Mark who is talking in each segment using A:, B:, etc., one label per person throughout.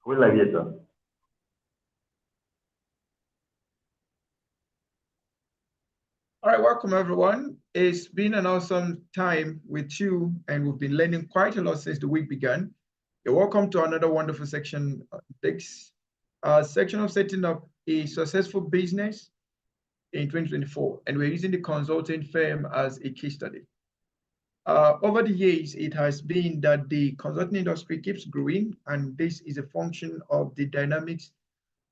A: Oui, la vie est là.
B: All right, welcome everyone. It's been an awesome time with you, and we've been learning quite a lot since the week began. You're welcome to another wonderful section, this section of setting up a successful business in 2024, and we're using the consulting firm as a case study. Over the years, it has been that the consulting industry keeps growing, and this is a function of the dynamics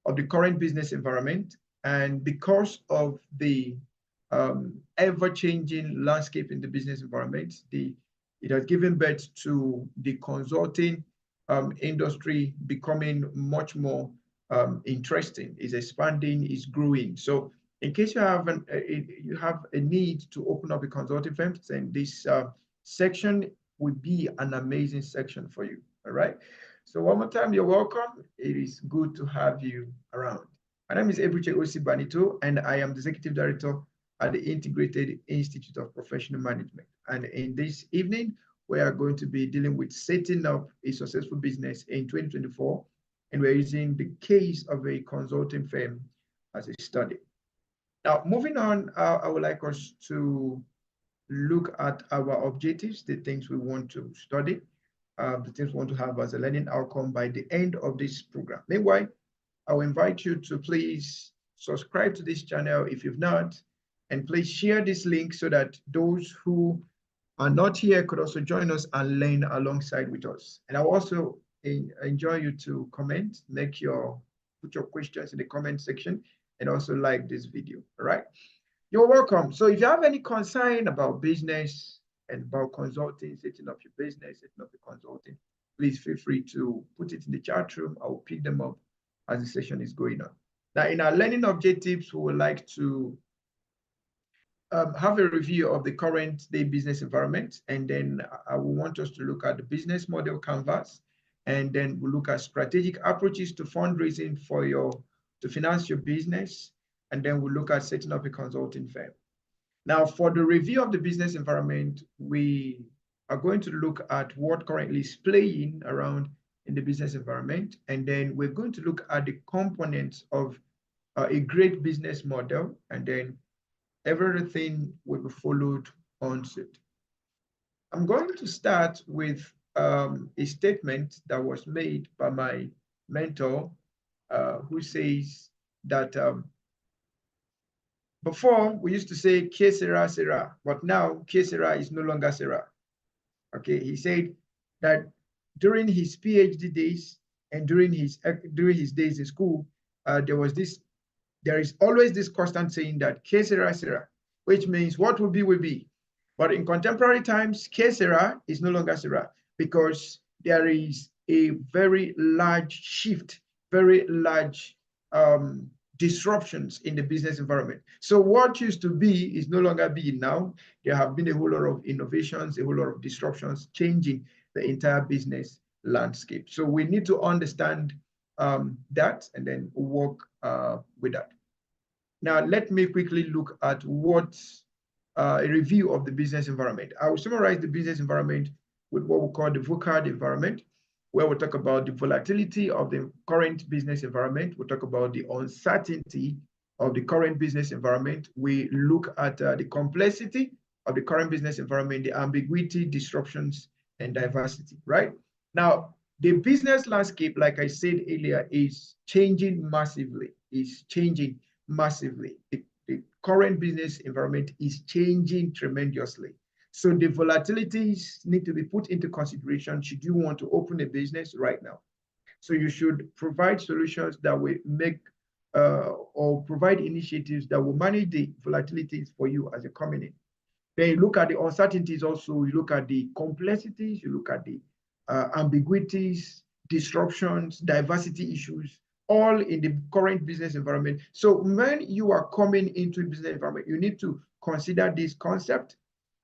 B: of the current business environment. And because of the ever-changing landscape in the business environment, it has given birth to the consulting industry becoming much more interesting. It's expanding, it's growing. So in case you have a need to open up a consulting firm, then this section would be an amazing section for you. All right. So one more time, you're welcome. It is good to have you around. My name is Ebuche Osibanito, and I am the Executive Director at the Integrated Institute of Professional Management. And in this evening, we are going to be dealing with setting up a successful business in 2024. And we're using the case of a consulting firm as a study. Now, moving on, I would like us to look at our objectives, the things we want to study, the things we want to have as a learning outcome by the end of this program. Meanwhile, I will invite you to please subscribe to this channel if you've not, and please share this link so that those who are not here could also join us and learn alongside with us. And I will also enjoy you to comment, put your questions in the comment section, and also like this video. All right. You're welcome. So if you have any concern about business and about consulting, setting up your business, setting up your consulting, please feel free to put it in the chat room. I will pick them up as the session is going on. Now, in our learning objectives, we would like to have a review of the current day business environment, and then I will want us to look at the business model canvas, and then we'll look at strategic approaches to fundraising to finance your business, and then we'll look at setting up a consulting firm. Now, for the review of the business environment, we are going to look at what currently is playing around in the business environment, and then we're going to look at the components of a great business model, and then everything will be followed on suit. I'm going to start with a statement that was made by my mentor, who says that before we used to say que sera, sera, but now que sera is no longer sera. Okay, he said that during his PhD days and during his days in school, there is always this constant saying that que sera, sera, which means what will be. But in contemporary times, que sera is no longer sera, because there is a very large shift, very large disruptions in the business environment. So what used to be is no longer being now. There have been a whole lot of innovations, a whole lot of disruptions changing the entire business landscape. So we need to understand that and then work with that. Now, let me quickly look at a review of the business environment. I will summarize the business environment with what we call the VUCA environment, where we'll talk about the volatility of the current business environment. We'll talk about the uncertainty of the current business environment. We look at the complexity of the current business environment, the ambiguity, disruptions, and diversity, right? Now, the business landscape, like I said earlier, is changing massively. The current business environment is changing tremendously. So the volatilities need to be put into consideration should you want to open a business right now. So you should provide solutions that will make or provide initiatives that will manage the volatilities for you as you're coming in. Then you look at the uncertainties also, you look at the complexities, you look at the ambiguities, disruptions, diversity issues, all in the current business environment. So when you are coming into a business environment, you need to consider this concept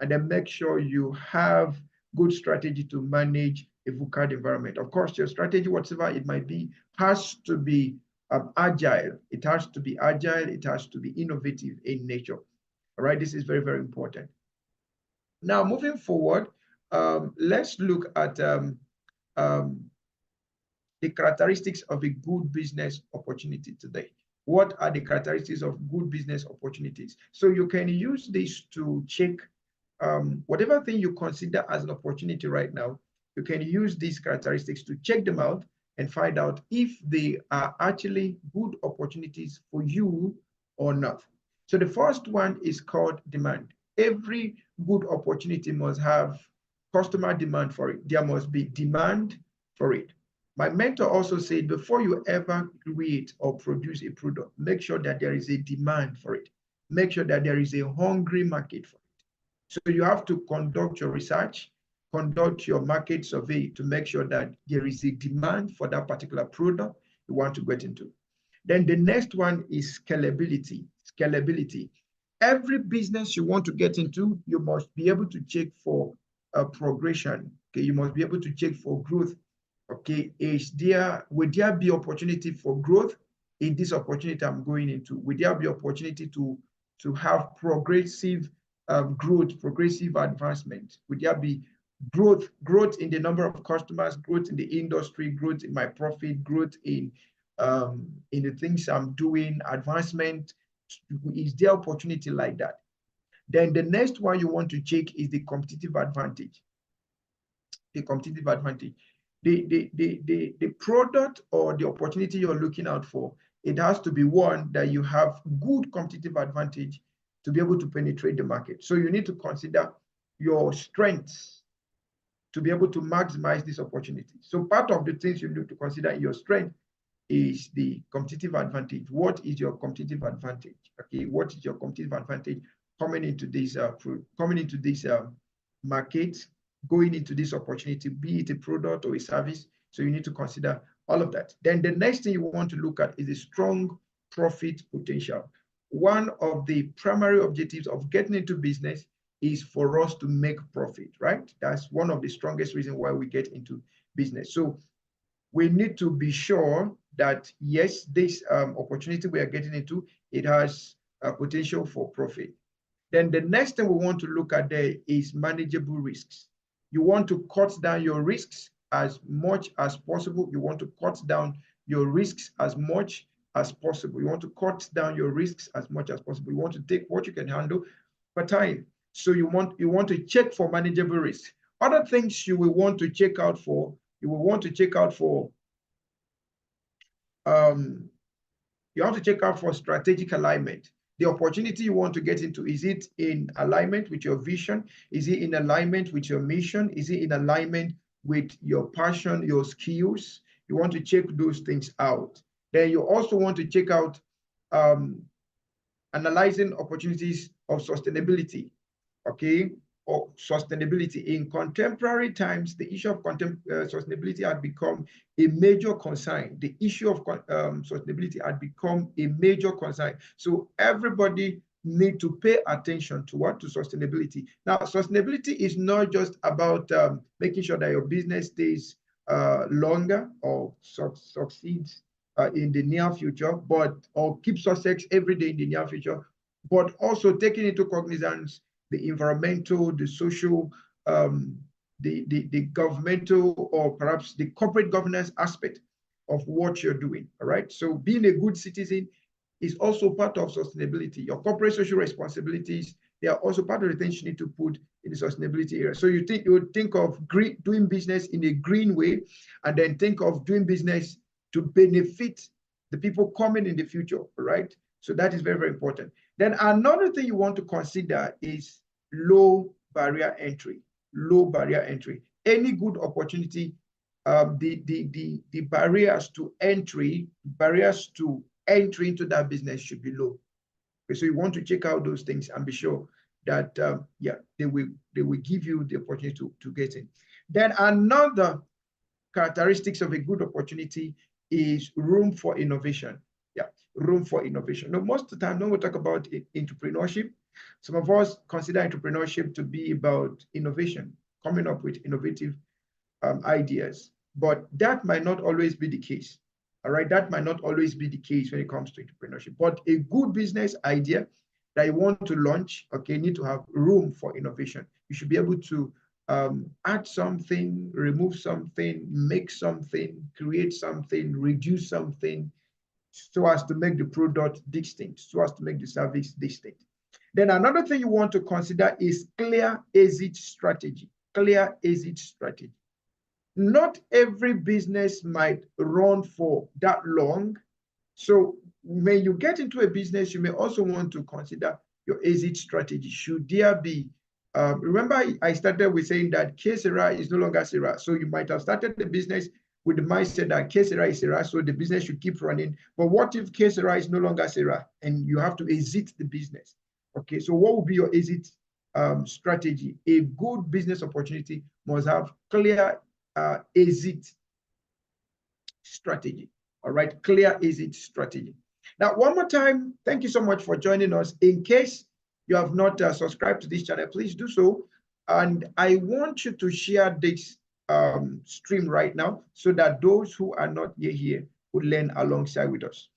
B: and then make sure you have good strategy to manage a VUCA environment. Of course, your strategy, whatever it might be, has to be agile. It has to be agile. It has to be innovative in nature. All right, this is very, very important. Now, moving forward, let's look at the characteristics of a good business opportunity today. What are the characteristics of good business opportunities? So you can use this to check whatever thing you consider as an opportunity right now. You can use these characteristics to check them out and find out if they are actually good opportunities for you or not. So the first one is called demand. Every good opportunity must have customer demand for it. There must be demand for it. My mentor also said, before you ever create or produce a product, make sure that there is a demand for it. Make sure that there is a hungry market for it. So you have to conduct your research, conduct your market survey to make sure that there is a demand for that particular product you want to get into. Then the next one is scalability. Scalability. Every business you want to get into, you must be able to check for a progression. Okay, you must be able to check for growth. Okay, would there be opportunity for growth in this opportunity I'm going into? Would there be opportunity to have progressive growth, progressive advancement? Would there be growth in the number of customers, growth in the industry, growth in my profit, growth in the things I'm doing, advancement? Is there opportunity like that? Then the next one you want to check is the competitive advantage. The competitive advantage. The product or the opportunity you're looking out for, it has to be one that you have good competitive advantage to be able to penetrate the market. So you need to consider your strengths to be able to maximize this opportunity. So part of the things you need to consider in your strength is the competitive advantage. What is your competitive advantage? Okay, what is your competitive advantage coming into this market, going into this opportunity, be it a product or a service? So you need to consider all of that. Then the next thing you want to look at is a strong profit potential. One of the primary objectives of getting into business is for us to make profit, right? That's one of the strongest reasons why we get into business. So we need to be sure that, yes, this opportunity we are getting into, it has a potential for profit. Then the next thing we want to look at there is manageable risks. You want to cut down your risks as much as possible. You want to cut down your risks as much as possible. You want to cut down your risks as much as possible. You want to take what you can handle per time. So you want to check for manageable risks. Other things you will want to check out for, you have to check out for strategic alignment. The opportunity you want to get into, is it in alignment with your vision? Is it in alignment with your mission? Is it in alignment with your passion, your skills? You want to check those things out. Then you also want to check out analyzing opportunities of sustainability, okay? Or sustainability. In contemporary times, the issue of sustainability had become a major concern. The issue of sustainability had become a major concern. So everybody need to pay attention to sustainability. Now, sustainability is not just about making sure that your business stays longer or succeeds in the near future, or keep success every day in the near future, but also taking into cognizance the environmental, the social, the governmental, or perhaps the corporate governance aspect of what you're doing, all right? So being a good citizen is also part of sustainability. Your corporate social responsibilities, they are also part of the things you need to put in the sustainability area. So you would think of doing business in a green way, and then think of doing business to benefit the people coming in the future, all right? So that is very, very important. Then another thing you want to consider is low barrier entry. Low barrier entry. Any good opportunity, the barriers to entry into that business should be low. Okay, so you want to check out those things and be sure that they will give you the opportunity to get in. Then another characteristics of a good opportunity is room for innovation. Yeah, room for innovation. Now, most of the time when we talk about entrepreneurship, some of us consider entrepreneurship to be about innovation, coming up with innovative ideas, but that might not always be the case. All right, that might not always be the case when it comes to entrepreneurship. But a good business idea that you want to launch, okay, need to have room for innovation. You should be able to add something, remove something, make something, create something, reduce something, so as to make the product distinct, so as to make the service distinct. Then another thing you want to consider is clear exit strategy. Clear exit strategy. Not every business might run for that long. So when you get into a business, you may also want to consider your exit strategy. Should there be, remember I started with saying that que sera is no longer sera. So you might have started the business with the mindset that que sera is sera, so the business should keep running. But what if que sera is no longer sera and you have to exit the business? Okay, so what would be your exit strategy? A good business opportunity must have clear exit strategy. All right, clear exit strategy. Now, one more time, thank you so much for joining us. In case you have not subscribed to this channel, please do so. And I want you to share this stream right now so that those who are not yet here would learn alongside with us.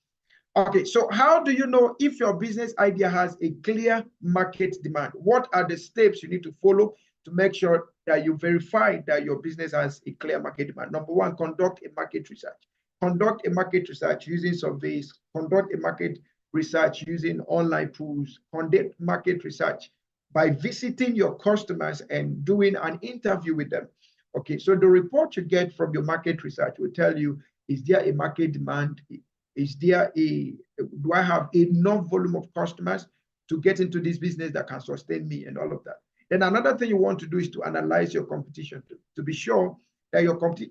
B: Okay, so how do you know if your business idea has a clear market demand? What are the steps you need to follow to make sure that you verify that your business has a clear market demand? Number one, conduct a market research. Conduct a market research using surveys. Conduct a market research using online tools. Conduct market research by visiting your customers and doing an interview with them. Okay, so the report you get from your market research will tell you, is there a market demand? Is there do I have enough volume of customers to get into this business that can sustain me and all of that? Then another thing you want to do is to analyze your competition to be sure that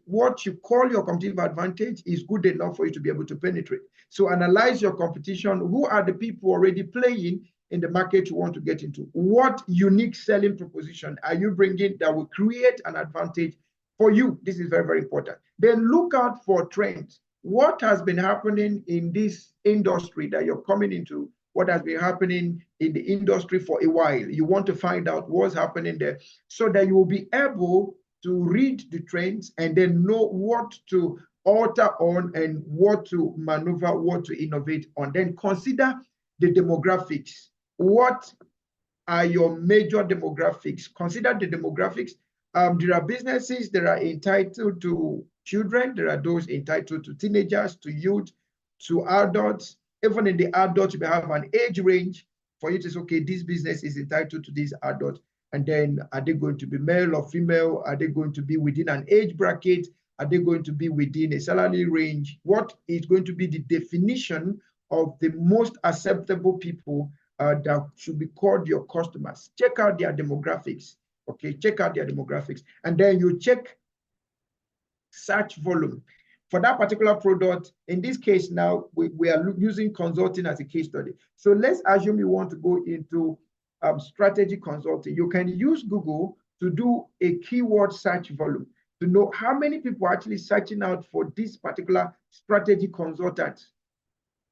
B: what you call your competitive advantage is good enough for you to be able to penetrate. So analyze your competition. Who are the people already playing in the market you want to get into? What unique selling proposition are you bringing that will create an advantage for you? This is very, very important. Then look out for trends. What has been happening in this industry that you're coming into? What has been happening in the industry for a while? You want to find out what's happening there so that you will be able to read the trends and then know what to alter on and what to maneuver, what to innovate on. Then consider the demographics. What are your major demographics? Consider the demographics. There are businesses that are entitled to children. There are those entitled to teenagers, to youth, to adults. Even in the adults, you may have an age range for you to say, okay, this business is entitled to these adults. And then are they going to be male or female? Are they going to be within an age bracket? Are they going to be within a salary range? What is going to be the definition of the most acceptable people that should be called your customers? Check out their demographics. Okay, check out their demographics. And then you check search volume. For that particular product, in this case now, we are using consulting as a case study. So let's assume you want to go into strategy consulting. You can use Google to do a keyword search volume to know how many people are actually searching out for this particular strategy consultant.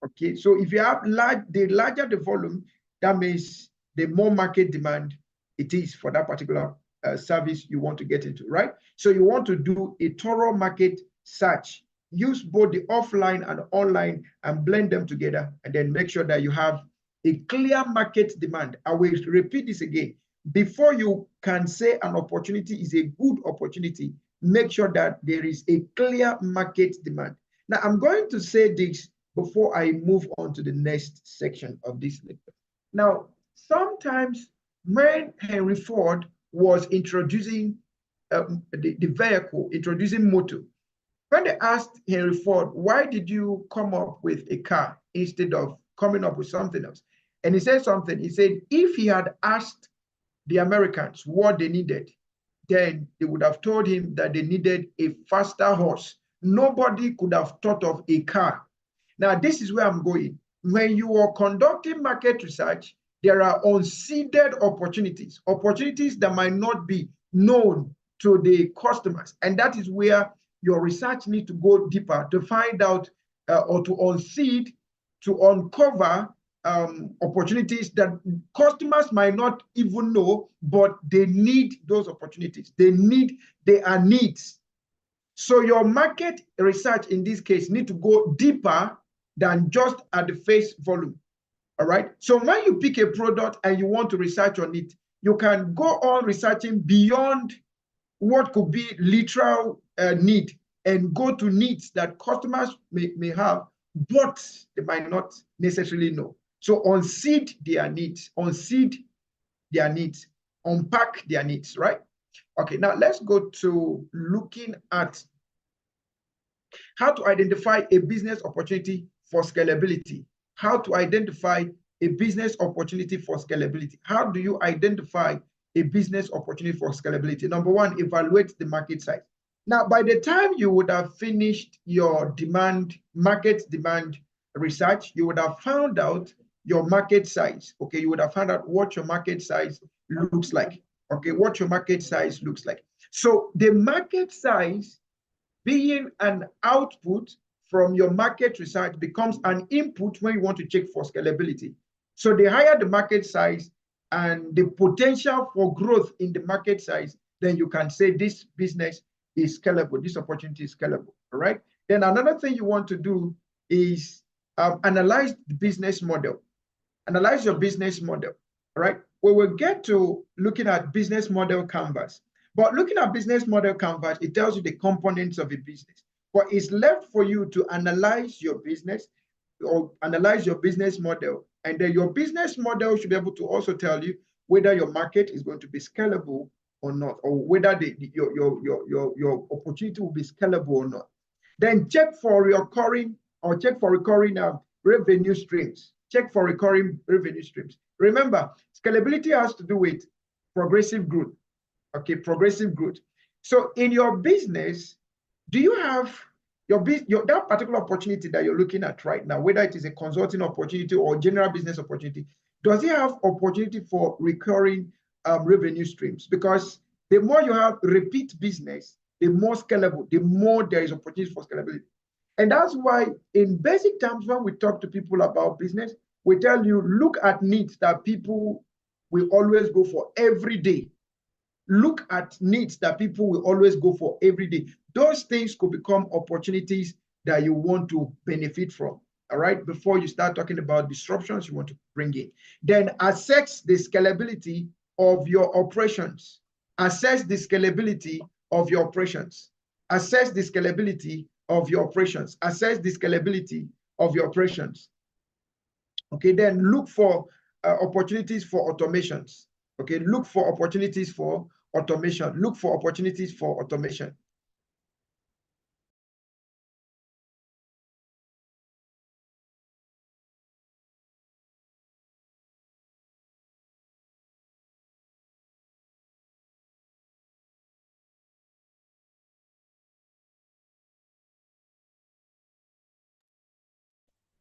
B: Okay, so if you have the larger the volume, that means the more market demand it is for that particular service you want to get into, right? So you want to do a thorough market search. Use both the offline and online and blend them together, and then make sure that you have a clear market demand. I will repeat this again. Before you can say an opportunity is a good opportunity, make sure that there is a clear market demand. Now, I'm going to say this before I move on to the next section of this lecture. Now, sometimes when Henry Ford was introducing the vehicle, introducing motor, when they asked Henry Ford, why did you come up with a car instead of coming up with something else? And he said something. He said, if he had asked the Americans what they needed, then they would have told him that they needed a faster horse. Nobody could have thought of a car. Now, this is where I'm going. When you are conducting market research, there are unseeded opportunities, opportunities that might not be known to the customers. And that is where your research needs to go deeper to find out or to unseed, to uncover opportunities that customers might not even know, but they need those opportunities. They are needs. So your market research in this case need to go deeper than just at the face volume. All right. So when you pick a product and you want to research on it, you can go on researching beyond what could be literal need and go to needs that customers may have, but they might not necessarily know. So unseed their needs, unpack their needs, right? Okay, now let's go to looking at how to identify a business opportunity for scalability. How to identify a business opportunity for scalability. How do you identify a business opportunity for scalability? Number one, evaluate the market size. Now, by the time you would have finished your market demand research, you would have found out your market size. Okay, you would have found out what your market size looks like. Okay, what your market size looks like. So the market size being an output from your market research becomes an input when you want to check for scalability. So the higher the market size and the potential for growth in the market size, then you can say this business is scalable, this opportunity is scalable, all right? Then another thing you want to do is analyze the business model. Analyze your business model, all right? We will get to looking at business model canvas. But looking at business model canvas, it tells you the components of a business. But it's left for you to analyze your business or analyze your business model. And then your business model should be able to also tell you whether your market is going to be scalable or not, or whether your opportunity will be scalable or not. Then check for recurring revenue streams. Check for recurring revenue streams. Remember, scalability has to do with progressive growth. Okay, progressive growth. So in your business, do you have that particular opportunity that you're looking at right now, whether it is a consulting opportunity or general business opportunity, does it have opportunity for recurring revenue streams? Because the more you have repeat business, the more scalable, the more there is opportunity for scalability. And that's why in basic terms, when we talk to people about business, we tell you, look at needs that people will always go for every day. Look at needs that people will always go for every day. Those things could become opportunities that you want to benefit from, all right? Before you start talking about disruptions you want to bring in. Then assess the scalability of your operations. Assess the scalability of your operations. Assess the scalability of your operations. Assess the scalability of your operations. Okay, then look for opportunities for automations. Okay, look for opportunities for automation. Look for opportunities for automation.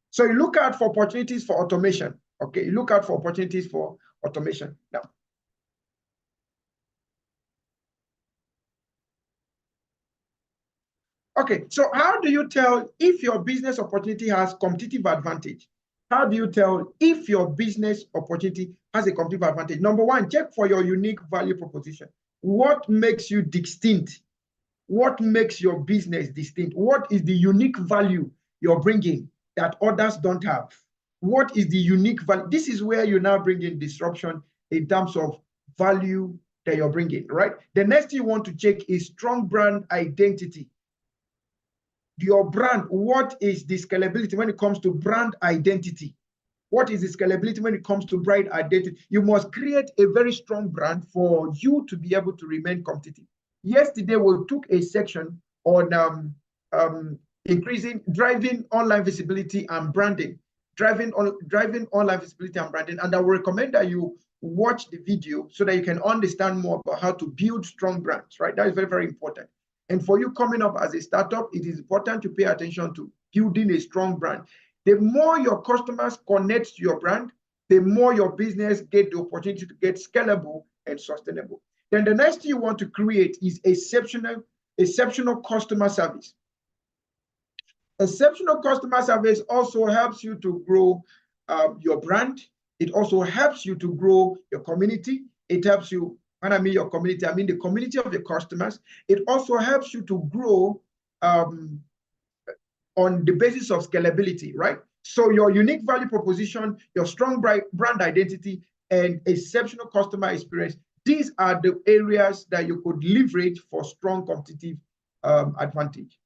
B: So you look out for opportunities for automation. Okay, you look out for opportunities for automation. Now, okay, so how do you tell if your business opportunity has competitive advantage? How do you tell if your business opportunity has a competitive advantage? Number one, check for your unique value proposition. What makes you distinct? What makes your business distinct? What is the unique value you're bringing that others don't have? What is the unique value? This is where you now bring in disruption in terms of value that you're bringing, right? The next thing you want to check is strong brand identity. Your brand, what is the scalability when it comes to brand identity? What is the scalability when it comes to brand identity? You must create a very strong brand for you to be able to remain competitive. Yesterday, we took a section on driving online visibility and branding, driving online visibility and branding. And I will recommend that you watch the video so that you can understand more about how to build strong brands, right? That is very, very important. And for you coming up as a startup, it is important to pay attention to building a strong brand. The more your customers connect to your brand, the more your business get the opportunity to get scalable and sustainable. Then the next thing you want to create is exceptional customer service. Exceptional customer service also helps you to grow your brand. It also helps you to grow your community. It helps you, when I mean your community, I mean the community of your customers. It also helps you to grow on the basis of scalability, right? So your unique value proposition, your strong brand identity, and exceptional customer experience, these are the areas that you could leverage for strong competitive advantage.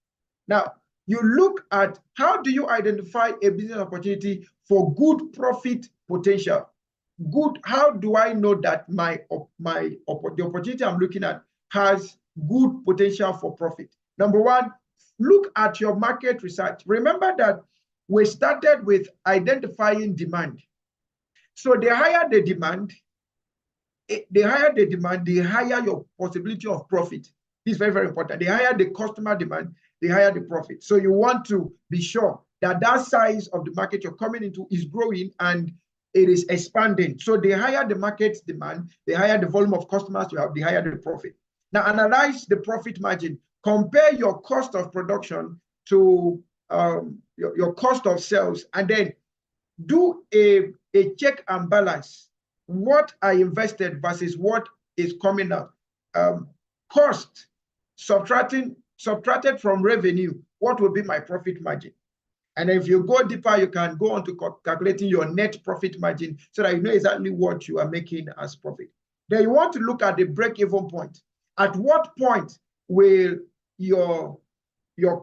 B: Now, you look at how do you identify a business opportunity for good profit potential. Good, how do I know that the opportunity I'm looking at has good potential for profit? Number one, look at your market research. Remember that we started with identifying demand. So the higher the demand, the higher your possibility of profit. This is very, very important. The higher the customer demand, the higher the profit. So you want to be sure that that size of the market you're coming into is growing and it is expanding. So the higher the market demand, the higher the volume of customers you have, the higher the profit. Now analyze the profit margin. Compare your cost of production to your cost of sales, and then do a check and balance. What I invested versus what is coming out. Cost subtracted from revenue, what will be my profit margin? And if you go deeper, you can go on to calculating your net profit margin so that you know exactly what you are making as profit. Then you want to look at the break-even point. At what point will your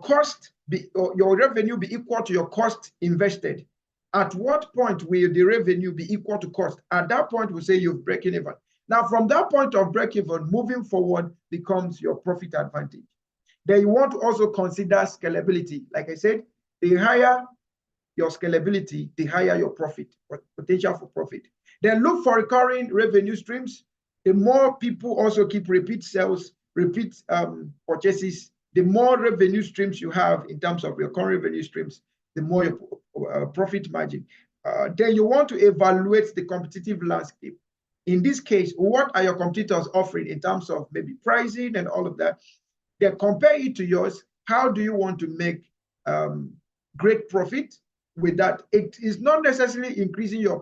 B: cost be, or your revenue be equal to your cost invested? At what point will the revenue be equal to cost? At that point, we say you've breaking even. Now, from that point of break-even, moving forward becomes your profit advantage. Then you want to also consider scalability. Like I said, the higher your scalability, the higher your profit, or potential for profit. Then look for recurring revenue streams. The more people also keep repeat sales, repeat purchases, the more revenue streams you have in terms of recurring revenue streams, the more your profit margin. Then you want to evaluate the competitive landscape. In this case, what are your competitors offering in terms of maybe pricing and all of that? Then compare it to yours. How do you want to make great profit with that? It is not necessarily increasing your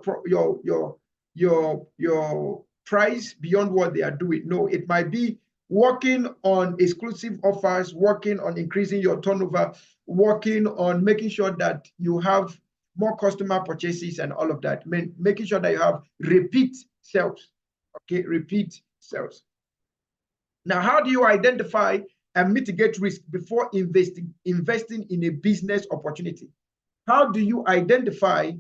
B: price beyond what they are doing. No, it might be working on exclusive offers, working on increasing your turnover, working on making sure that you have more customer purchases and all of that, making sure that you have repeat sales, okay, repeat sales. Now, how do you identify and mitigate risk before investing in a business opportunity? How do you identify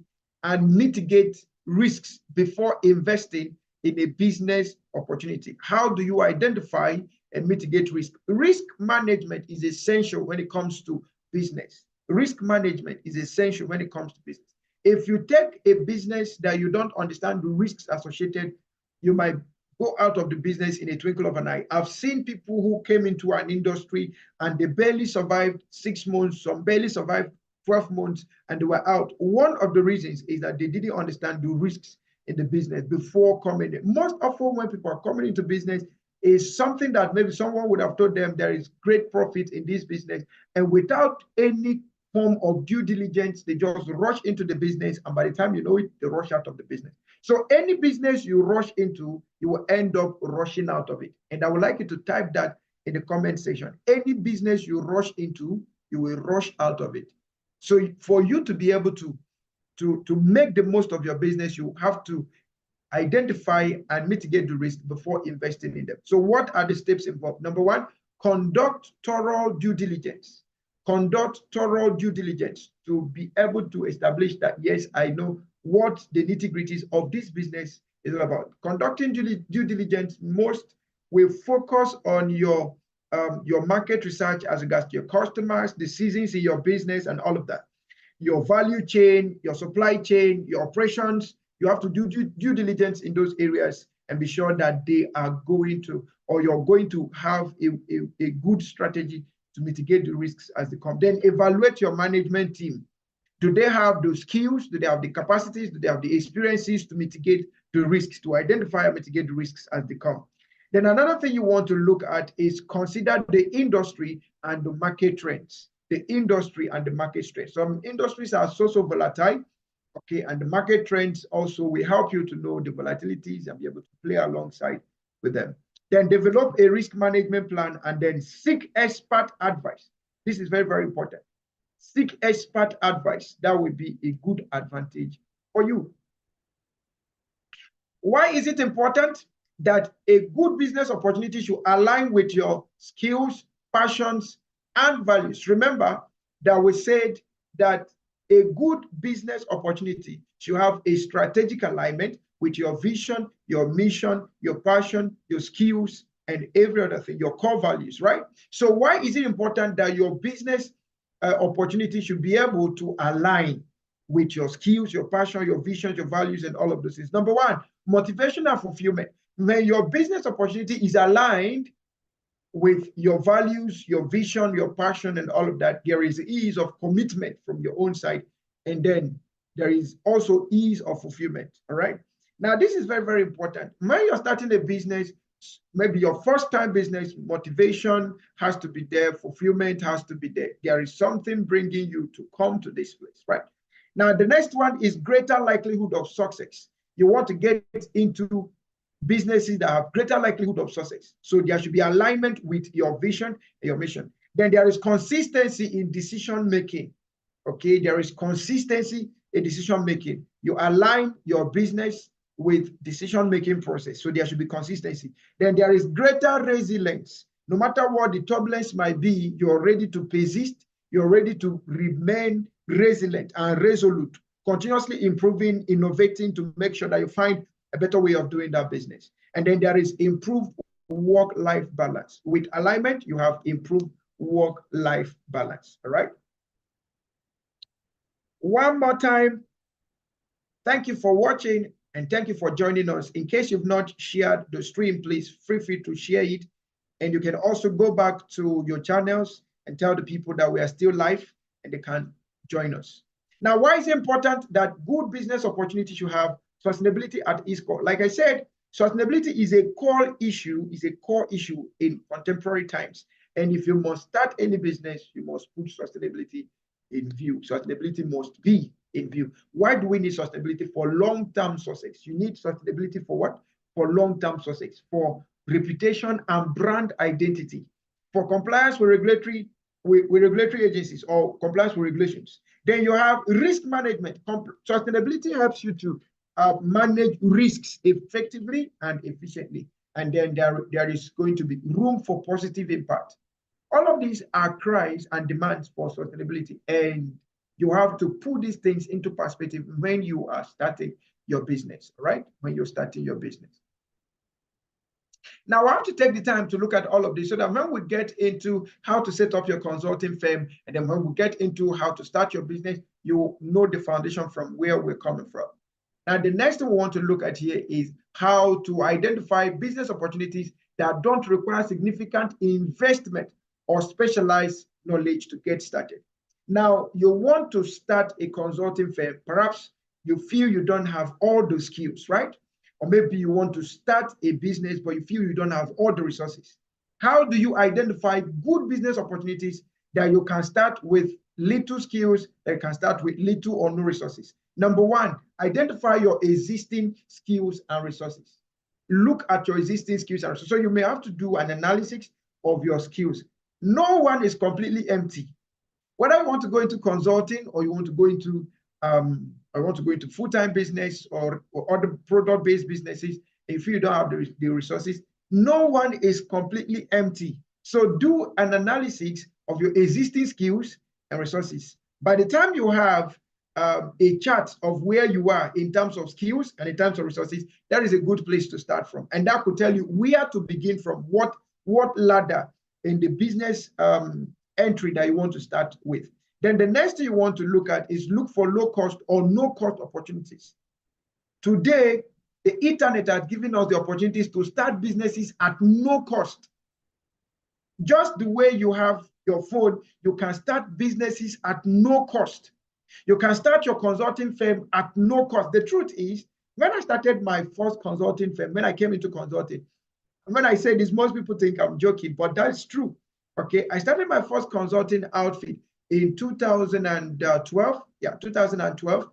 B: and mitigate risks before investing in a business opportunity? How do you identify and mitigate risk? Risk management is essential when it comes to business. Risk management is essential when it comes to business. If you take a business that you don't understand the risks associated, you might go out of the business in a twinkle of an eye. I've seen people who came into an industry and they barely survived 6 months, some barely survived 12 months, and they were out. One of the reasons is that they didn't understand the risks in the business before coming in. Most often when people are coming into business, is something that maybe someone would have told them there is great profit in this business, and without any form of due diligence, they just rush into the business, and by the time you know it, they rush out of the business. So any business you rush into, you will end up rushing out of it. And I would like you to type that in the comment section. Any business you rush into, you will rush out of it. So for you to be able to make the most of your business, you have to identify and mitigate the risk before investing in them. So what are the steps involved? Number one, conduct thorough due diligence. Conduct thorough due diligence to be able to establish that, yes, I know what the nitty-gritties of this business is all about. Conducting due diligence most will focus on your market research as regards to your customers, the seasons in your business, and all of that. Your value chain, your supply chain, your operations, you have to do due diligence in those areas and be sure that they are going to, or you're going to have a good strategy to mitigate the risks as they come. Then evaluate your management team. Do they have those skills? Do they have the capacities? Do they have the experiences to mitigate the risks, to identify and mitigate the risks as they come? Then another thing you want to look at is consider the industry and the market trends. The industry and the market trends. Some industries are so volatile, okay, and the market trends also will help you to know the volatilities and be able to play alongside with them. Then develop a risk management plan and then seek expert advice. This is very, very important. Seek expert advice. That will be a good advantage for you. Why is it important? that a good business opportunity should align with your skills, passions, and values. Remember that we said that a good business opportunity should have a strategic alignment with your vision, your mission, your passion, your skills, and every other thing, your core values, right? So why is it important that your business opportunity should be able to align with your skills, your passion, your vision, your values, and all of those things? Number one, motivation and fulfillment. When your business opportunity is aligned with your values, your vision, your passion, and all of that, there is ease of commitment from your own side. And then there is also ease of fulfillment. All right. Now, this is very, very important. When you're starting a business, maybe your first time business, motivation has to be there, fulfillment has to be there. There is something bringing you to come to this place, right? Now, the next one is greater likelihood of success. You want to get into businesses that have greater likelihood of success. So there should be alignment with your vision and your mission. Then there is consistency in decision making. Okay, there is consistency in decision making. You align your business with decision making process. So there should be consistency. Then there is greater resilience. No matter what the turbulence might be, you're ready to persist. You're ready to remain resilient and resolute, continuously improving, innovating to make sure that you find a better way of doing that business. And then there is improved work-life balance. With alignment, you have improved work-life balance. All right. One more time, thank you for watching and thank you for joining us. In case you've not shared the stream, please feel free to share it. And you can also go back to your channels and tell the people that we are still live and they can join us. Now, why is it important that good business opportunities should have sustainability at its core? Like I said, sustainability is a core issue in contemporary times. And if you must start any business, you must put sustainability in view. Sustainability must be in view. Why do we need sustainability? For long-term success. You need sustainability for what? For long-term success, for reputation and brand identity, for compliance with regulatory agencies or compliance with regulations. Then you have risk management. Sustainability helps you to manage risks effectively and efficiently. And then there is going to be room for positive impact. All of these are cries and demands for sustainability. And you have to put these things into perspective when you are starting your business, right? When you're starting your business. Now, I have to take the time to look at all of this so that when we get into how to set up your consulting firm, and then when we get into how to start your business, you know the foundation from where we're coming from. Now, the next thing we want to look at here is how to identify business opportunities that don't require significant investment or specialized knowledge to get started. Now, you want to start a consulting firm. Perhaps you feel you don't have all the skills, right? Or maybe you want to start a business, but you feel you don't have all the resources. How do you identify good business opportunities that you can start with little skills, that you can start with little or no resources? Number one, identify your existing skills and resources. Look at your existing skills and resources. So you may have to do an analysis of your skills. No one is completely empty. Whether you want to go into consulting or you want to go into full-time business or other product-based businesses, if you don't have the resources, no one is completely empty. So do an analysis of your existing skills and resources. By the time you have a chart of where you are in terms of skills and in terms of resources, that is a good place to start from. And that could tell you where to begin from, what ladder in the business entry that you want to start with. Then the next thing you want to look at is look for low cost or no cost opportunities. Today, the internet has given us the opportunities to start businesses at no cost. Just the way you have your phone, you can start businesses at no cost. You can start your consulting firm at no cost. The truth is, when I started my first consulting firm, when I came into consulting, when I say this, most people think I'm joking, but that's true. Okay, I started my first consulting outfit in 2012. Yeah, 2012.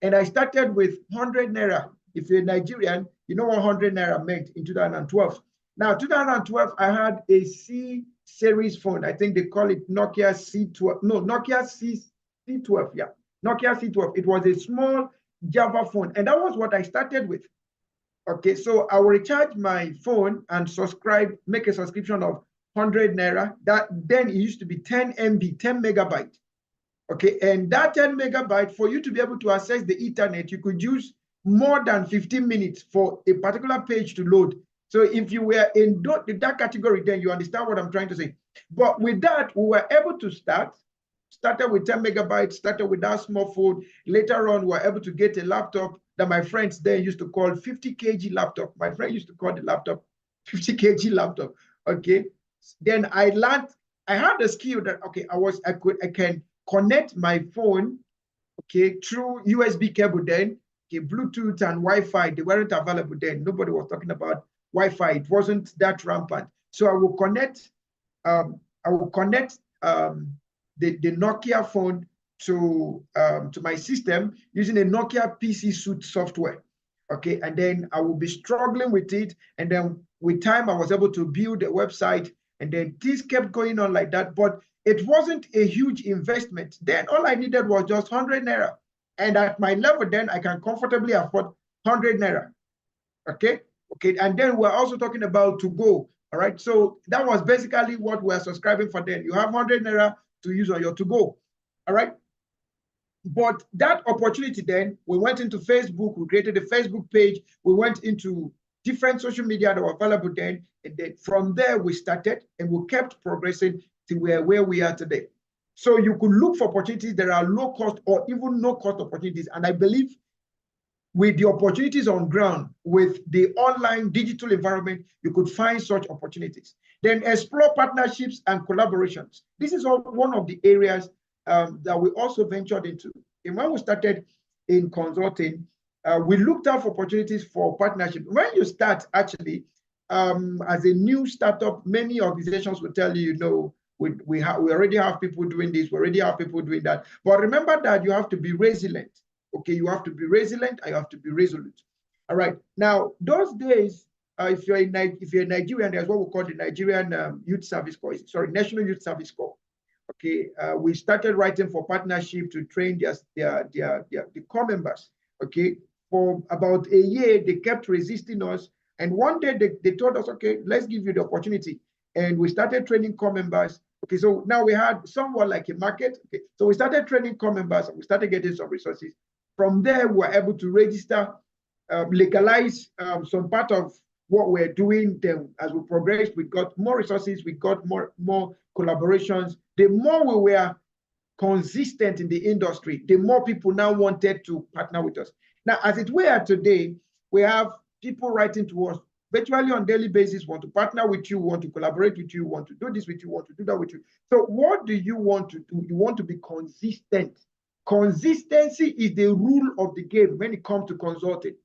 B: And I started with 100 Naira. If you're Nigerian, you know what 100 Naira meant in 2012. Now, 2012, I had a C series phone. I think they call it Nokia C12. No, Nokia C12. Yeah, Nokia C12. It was a small Java phone. And that was what I started with. Okay, so I will recharge my phone and subscribe, make a subscription of 100 naira. That then it used to be 10 MB, 10 megabyte. Okay, and that 10 megabyte, for you to be able to access the internet, you could use more than 15 minutes for a particular page to load. So if you were in that category, then you understand what I'm trying to say. But with that, we were able to started with 10 megabytes, started with that small phone. Later on, we were able to get a laptop that my friends then used to call 50 kg laptop. My friend used to call the laptop 50 kg laptop. Okay. Then I learned, I had the skill that, okay, I can connect my phone, okay, through USB cable then, okay, Bluetooth and Wi-Fi. They weren't available then. Nobody was talking about Wi-Fi. It wasn't that rampant. So I will connect the Nokia phone to my system using a Nokia PC suite software. Okay, and then I will be struggling with it. And then with time, I was able to build a website, and then this kept going on like that. But it wasn't a huge investment. Then all I needed was just 100 naira. And at my level, then I can comfortably afford 100 naira. Okay, and then we're also talking about to go. All right, so that was basically what we're subscribing for then. You have 100 naira to use on your to go. All right. But that opportunity then, we went into Facebook, we created a Facebook page, we went into different social media that were available then, and then from there we started and we kept progressing to where we are today. So you could look for opportunities that are low cost or even no cost opportunities. And I believe with the opportunities on ground, with the online digital environment, you could find such opportunities. Then explore partnerships and collaborations. This is one of the areas that we also ventured into. And when we started in consulting, we looked out for opportunities for partnership. When you start, actually, as a new startup, many organizations will tell you, you know, we already have people doing this, we already have people doing that. But remember that you have to be resilient. Okay, you have to be resilient and you have to be resolute. All right. Now, those days, if you're Nigerian, there's what we call the Nigerian Youth Service Corps. Sorry, National Youth Service Corps. Okay, we started writing for partnership to train the corps members. Okay, for about a year, they kept resisting us. And one day they told us, okay, let's give you the opportunity. And we started training corps members. Okay, so now we had somewhat like a market. Okay, so we started training corps members and we started getting some resources. From there, we were able to register, legalize some part of what we're doing. Then as we progressed, we got more resources, we got more collaborations. The more we were consistent in the industry, the more people now wanted to partner with us. Now, as it were today, we have people writing to us virtually on a daily basis, want to partner with you, want to collaborate with you, want to do this with you, want to do that with you. So what do you want to do? You want to be consistent. Consistency is the rule of the game when it comes to consulting.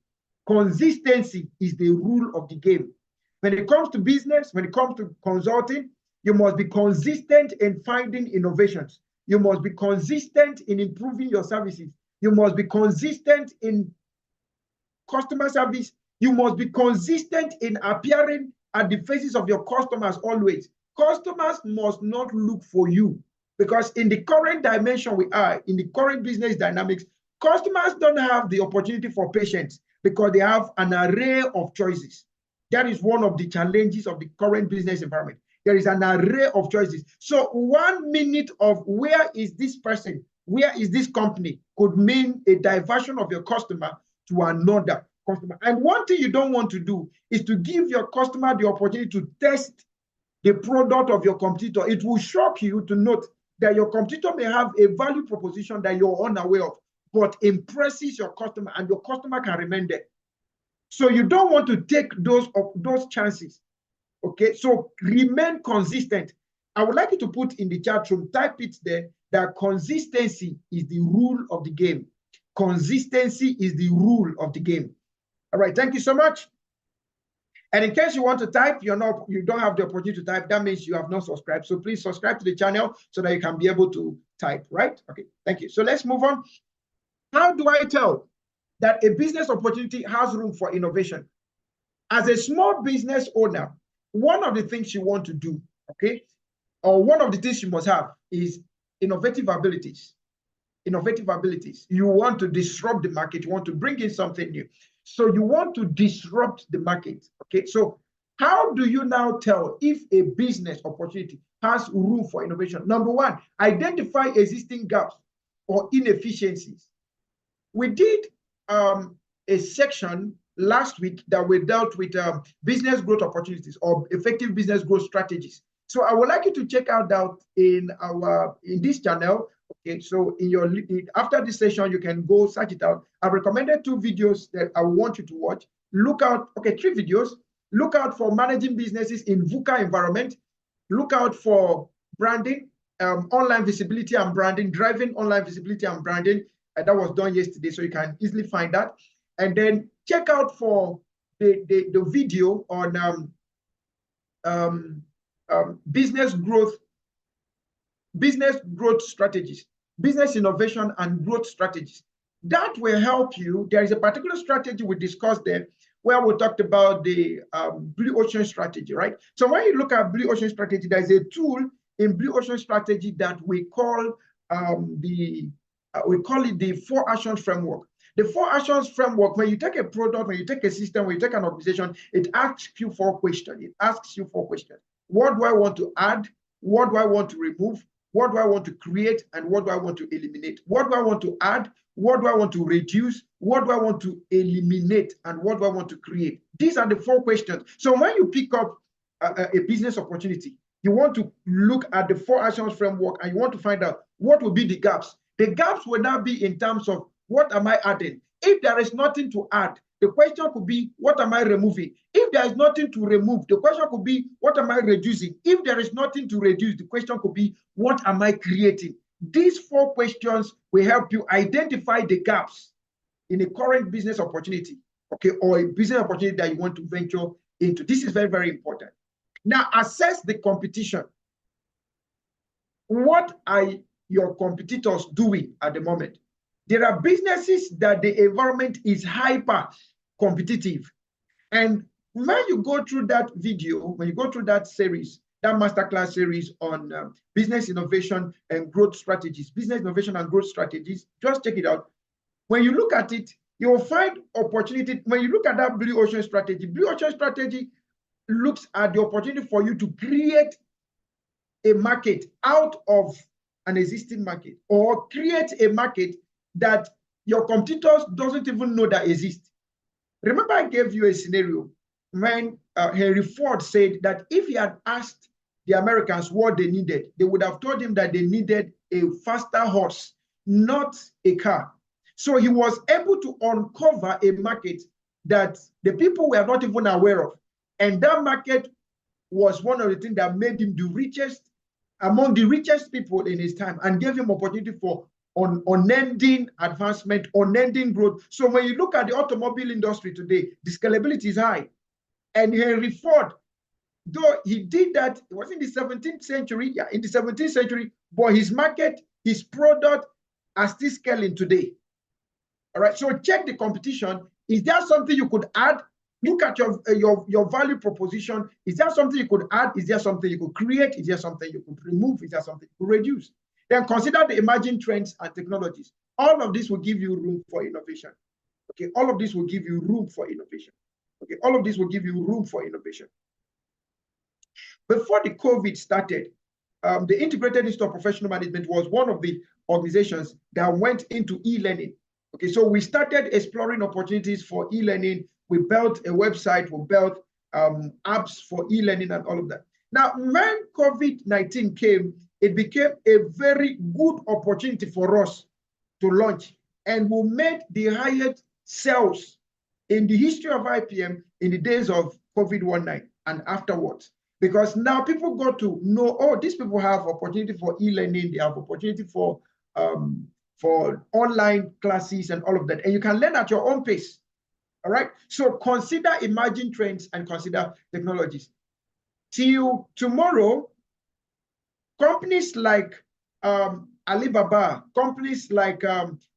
B: Consistency is the rule of the game. When it comes to business, when it comes to consulting, you must be consistent in finding innovations. You must be consistent in improving your services. You must be consistent in customer service. You must be consistent in appearing at the faces of your customers always. Customers must not look for you. Because in the current dimension we are, in the current business dynamics, customers don't have the opportunity for patience because they have an array of choices. That is one of the challenges of the current business environment. There is an array of choices. So 1 minute of where is this person, where is this company could mean a diversion of your customer to another customer. And one thing you don't want to do is to give your customer the opportunity to test the product of your competitor. It will shock you to note that your competitor may have a value proposition that you're unaware of, but impresses your customer and your customer can remain there. So you don't want to take those chances. Okay, so remain consistent. I would like you to put in the chat room, type it there, that consistency is the rule of the game. Consistency is the rule of the game. All right, thank you so much. And in case you want to type, you don't have the opportunity to type, that means you have not subscribed. So please subscribe to the channel so that you can be able to type, right? Okay, thank you. So let's move on. How do I tell that a business opportunity has room for innovation? As a small business owner, one of the things you want to do, okay, or one of the things you must have is innovative abilities. Innovative abilities. You want to disrupt the market. You want to bring in something new. So you want to disrupt the market. Okay, so how do you now tell if a business opportunity has room for innovation? Number one, identify existing gaps or inefficiencies. We did a section last week that we dealt with business growth opportunities or effective business growth strategies. So I would like you to check out that in this channel. Okay, so after this session, you can go search it out. I've recommended 2 videos that I want you to watch. Look out, okay, 3 videos. Look out for managing businesses in VUCA environment. Look out for branding, online visibility and branding, driving online visibility and branding. That was done yesterday, so you can easily find that. And then check out for the video on business growth strategies, business innovation and growth strategies. That will help you. There is a particular strategy we discussed there where we talked about the Blue Ocean strategy, right? So when you look at Blue Ocean strategy, there's a tool in Blue Ocean strategy that we call it the 4 actions framework. The 4 actions framework, when you take a product, when you take a system, when you take an organization, it asks you 4 questions. It asks you 4 questions. What do I want to add? What do I want to remove? What do I want to create? And what do I want to eliminate? What do I want to add? What do I want to reduce? What do I want to eliminate? And what do I want to create? These are the 4 questions. So when you pick up a business opportunity, you want to look at the 4 actions framework and you want to find out what will be the gaps. The gaps will now be in terms of what am I adding? If there is nothing to add, the question could be, what am I removing? If there is nothing to remove, the question could be, what am I reducing? If there is nothing to reduce, the question could be, what am I creating? These 4 questions will help you identify the gaps in a current business opportunity, okay, or a business opportunity that you want to venture into. This is very, very important. Now, assess the competition. What are your competitors doing at the moment? There are businesses that the environment is hyper competitive. And when you go through that video, when you go through that series, that masterclass series on business innovation and growth strategies, business innovation and growth strategies, just check it out. When you look at it, you will find opportunity. When you look at that Blue Ocean strategy looks at the opportunity for you to create a market out of an existing market, or create a market that your competitors doesn't even know that exists. Remember, I gave you a scenario when Henry Ford said that if he had asked the Americans what they needed, they would have told him that they needed a faster horse, not a car. So he was able to uncover a market that the people were not even aware of. And that market was one of the things that made him the richest, among the richest people in his time, and gave him opportunity for unending advancement, unending growth. So when you look at the automobile industry today, the scalability is high. And Henry Ford, though he did that, it was in the 17th century, in the 17th century, but his market, his product are still scaling today. All right, so check the competition. Is there something you could add? Look at your value proposition. Is there something you could add? Is there something you could create? Is there something you could remove? Is there something you could reduce? Then consider the emerging trends and technologies. All of this will give you room for innovation. Okay, all of this will give you room for innovation. Okay, all of this will give you room for innovation. Before the COVID started, the Integrated Institute of Professional Management was one of the organizations that went into e-learning. Okay, so we started exploring opportunities for e-learning. We built a website, we built apps for e-learning and all of that. Now, when COVID-19 came, it became a very good opportunity for us to launch, and we made the highest sales in the history of IPM in the days of COVID-19 and afterwards. Because now people got to know, oh, these people have opportunity for e-learning, they have opportunity for online classes and all of that. And you can learn at your own pace. All right. So consider emerging trends and consider technologies. Till tomorrow, companies like Alibaba, companies like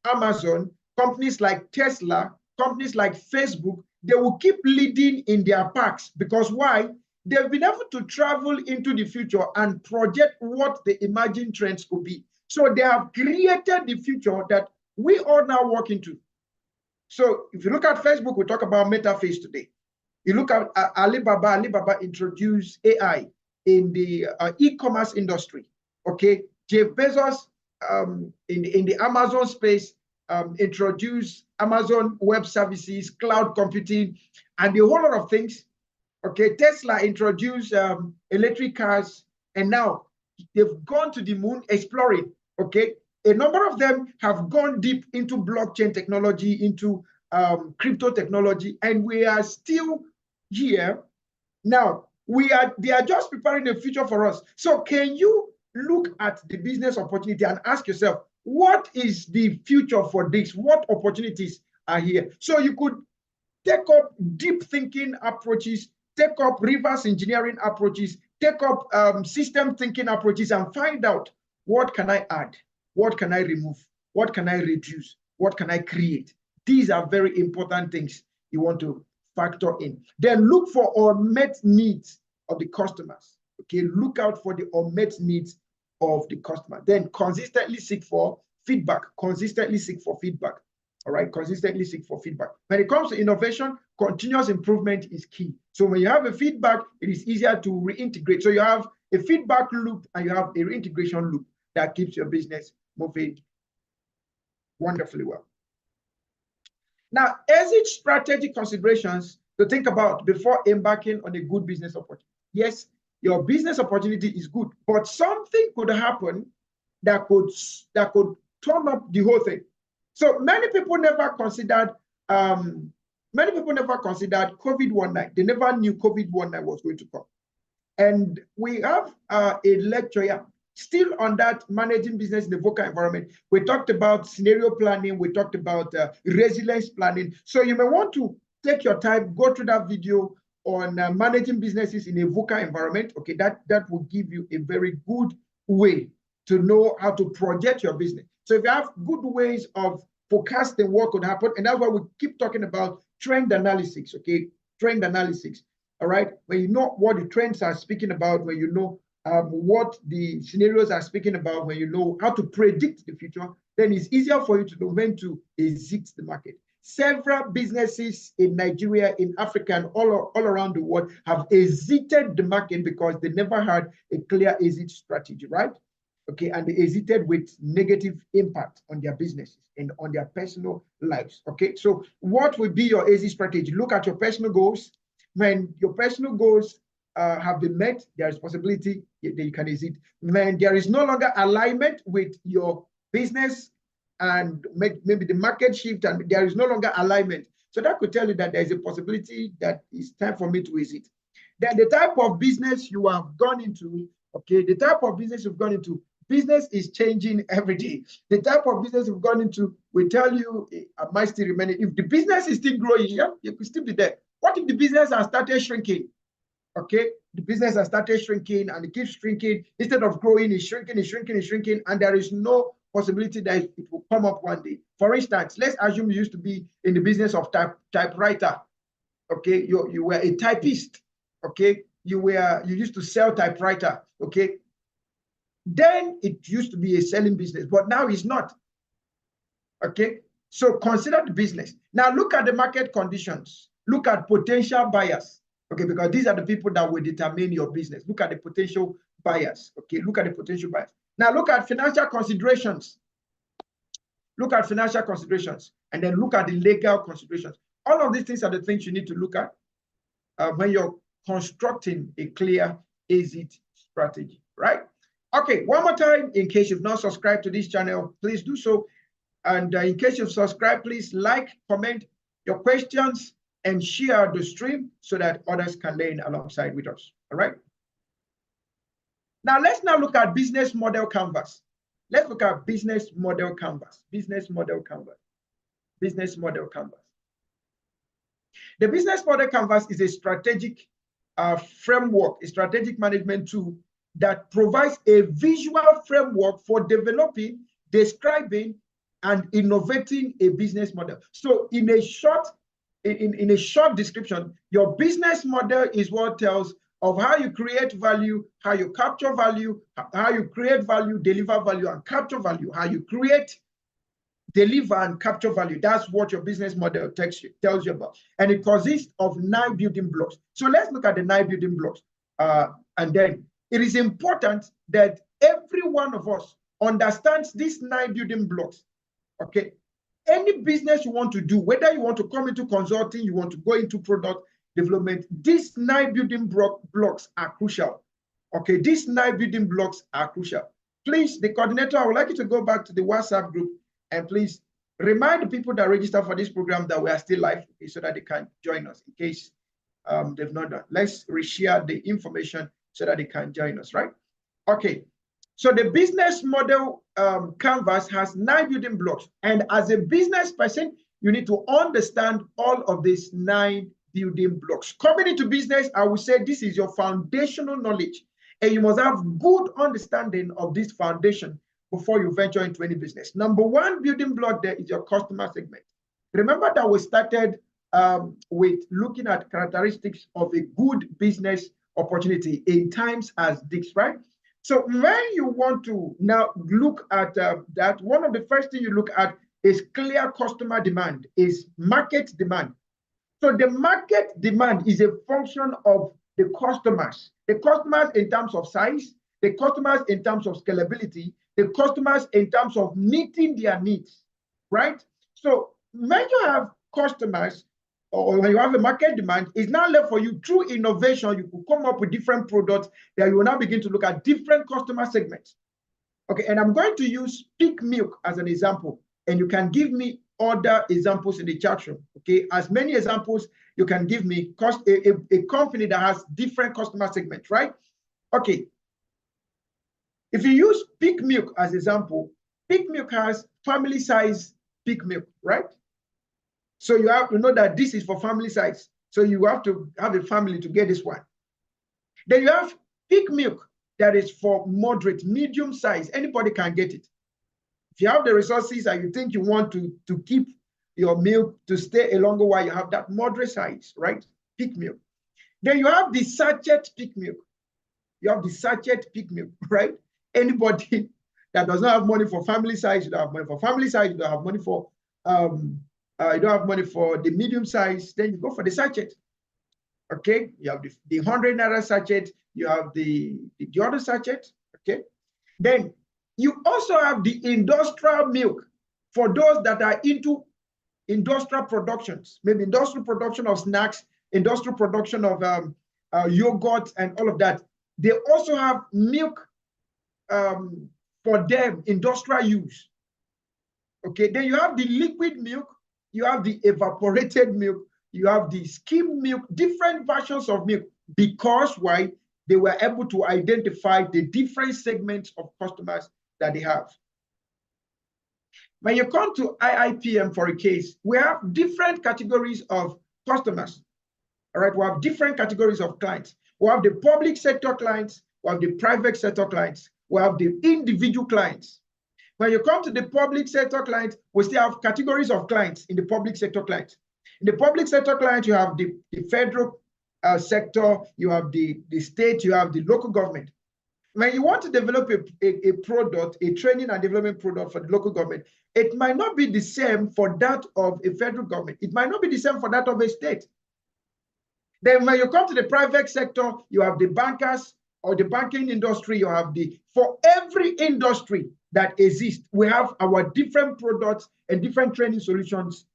B: Amazon, companies like Tesla, companies like Facebook, they will keep leading in their packs. Because why? They've been able to travel into the future and project what the emerging trends could be. So they have created the future that we all now walk into. So if you look at Facebook, we talk about metaverse today. You look at Alibaba introduced AI in the e-commerce industry. Okay, Jeff Bezos in the Amazon space introduced Amazon Web Services, cloud computing, and a whole lot of things. Okay, Tesla introduced electric cars, and now they've gone to the moon exploring. Okay, a number of them have gone deep into blockchain technology, into crypto technology, and we are still here. Now, they are just preparing the future for us. So can you look at the business opportunity and ask yourself, what is the future for this? What opportunities are here? So you could take up deep thinking approaches, take up reverse engineering approaches, take up system thinking approaches, and find out, what can I add? What can I remove? What can I reduce? What can I create? These are very important things you want to factor in. Then look for unmet needs of the customers. Okay, look out for the unmet needs of the customer. Then consistently seek for feedback. Consistently seek for feedback. All right, consistently seek for feedback. When it comes to innovation, continuous improvement is key. So when you have a feedback, it is easier to reintegrate. So you have a feedback loop and you have a reintegration loop that keeps your business moving wonderfully well. Now, exit strategy considerations to think about before embarking on a good business opportunity. Yes, your business opportunity is good, but something could happen that could turn up the whole thing. So many people never considered COVID-19. They never knew COVID-19 was going to come. And we have a lecture here still on that, managing business in the VUCA environment. We talked about scenario planning. We talked about resilience planning. So you may want to take your time, go through that video on managing businesses in a VUCA environment. Okay, that will give you a very good way to know how to project your business. So if you have good ways of forecasting what could happen, and that's why we keep talking about trend analysis, okay? Trend analysis, all right? When you know what the trends are speaking about, when you know what the scenarios are speaking about, when you know how to predict the future, then it's easier for you to know when to exit the market. Several businesses in Nigeria, in Africa, and all around the world have exited the market because they never had a clear exit strategy, right? Okay, and they exited with negative impact on their businesses and on their personal lives. Okay, so what would be your exit strategy? Look at your personal goals. When your personal goals have been met, there is possibility that you can exit. When there is no longer alignment with your business and maybe the market shift and there is no longer alignment, so that could tell you that there is a possibility that it's time for me to exit. Then the type of business you have gone into, okay, the type of business you've gone into, business is changing every day. The type of business you've gone into will tell you, I might still remain. If the business is still growing, yeah, you could still be there. What if the business has started shrinking? Okay, the business has started shrinking and it keeps shrinking. Instead of growing, it's shrinking, and there is no possibility that it will come up one day. For instance, let's assume you used to be in the business of typewriter. Okay, you were a typist. Okay, you used to sell typewriter. Okay, then it used to be a selling business, but now it's not. Okay, so consider the business. Now look at the market conditions. Look at potential buyers. Okay, because these are the people that will determine your business. Look at the potential buyers. Okay, look at the potential buyers. Now look at financial considerations. Look at financial considerations, and then look at the legal considerations. All of these things are the things you need to look at when you're constructing a clear exit strategy, right? Okay, one more time, in case you've not subscribed to this channel, please do so. And in case you've subscribed, please like, comment your questions, and share the stream so that others can learn alongside with us, all right? Now, let's look at business model canvas. Let's look at business model canvas, business model canvas, business model canvas. The business model canvas is a strategic framework, a strategic management tool that provides a visual framework for developing, describing, and innovating a business model. So in a short description, your business model is what tells of how you create value, how you capture value, how you create value, deliver value, and capture value, how you create deliver and capture value. That's what your business model tells you about. And it consists of 9 building blocks. So let's look at the 9 building blocks. And then it is important that every one of us understands these 9 building blocks. Okay. Any business you want to do, whether you want to come into consulting, you want to go into product development, these 9 building blocks are crucial. Okay, these 9 building blocks are crucial. Please, the coordinator, I would like you to go back to the WhatsApp group and please remind the people that register for this program that we are still live, okay, so that they can join us in case they've not done. Let's reshare the information so that they can join us, right? Okay, so the business model canvas has 9 building blocks. And as a business person, you need to understand all of these 9 building blocks. Coming into business, I would say this is your foundational knowledge. And you must have good understanding of this foundation before you venture into any business. Number 1 building block there is your customer segment. Remember that we started with looking at characteristics of a good business opportunity in times as this, right? So when you want to now look at that, one of the first things you look at is clear customer demand, is market demand. So the market demand is a function of the customers in terms of size, the customers in terms of scalability, the customers in terms of meeting their needs, right? So when you have customers or when you have a market demand, it's now left for you through innovation. You could come up with different products that you will now begin to look at different customer segments. Okay, and I'm going to use Peak Milk as an example, and you can give me other examples in the chat room. Okay, as many examples you can give me, a company that has different customer segments, right? Okay, if you use Peak Milk as an example, Peak Milk has family size Peak Milk, right? So you have to know that this is for family size. So you have to have a family to get this one. Then you have Peak Milk that is for moderate, medium size. Anybody can get it. If you have the resources and you think you want to keep your milk to stay a longer while, you have that moderate size, right? Peak Milk. Then you have the sachet Peak Milk. You have the sachet Peak Milk, right? Anybody that does not have money for family size, you don't have money for family size, you don't have money for you don't have money for the medium size, then you go for the sachet. Okay, you have the 100 naira sachet, you have the other sachet. Okay, then you also have the industrial milk for those that are into industrial productions, maybe industrial production of snacks, industrial production of yogurt and all of that. They also have milk for them, industrial use. Okay, then you have the liquid milk, you have the evaporated milk, you have the skim milk, different versions of milk, because why? They were able to identify the different segments of customers that they have. When you come to IIPM for a case, we have different categories of customers. All right, we have different categories of clients. We have the public sector clients, we have the private sector clients, we have the individual clients. When you come to the public sector clients, we still have categories of clients in the public sector clients. In the public sector client, you have the federal sector, you have the state, you have the local government. When you want to develop a product, a training and development product for the local government, it might not be the same for that of a federal government. It might not be the same for that of a state. Then when you come to the private sector, you have the bankers or the banking industry, you have for every industry that exists, we have our different products and different training solutions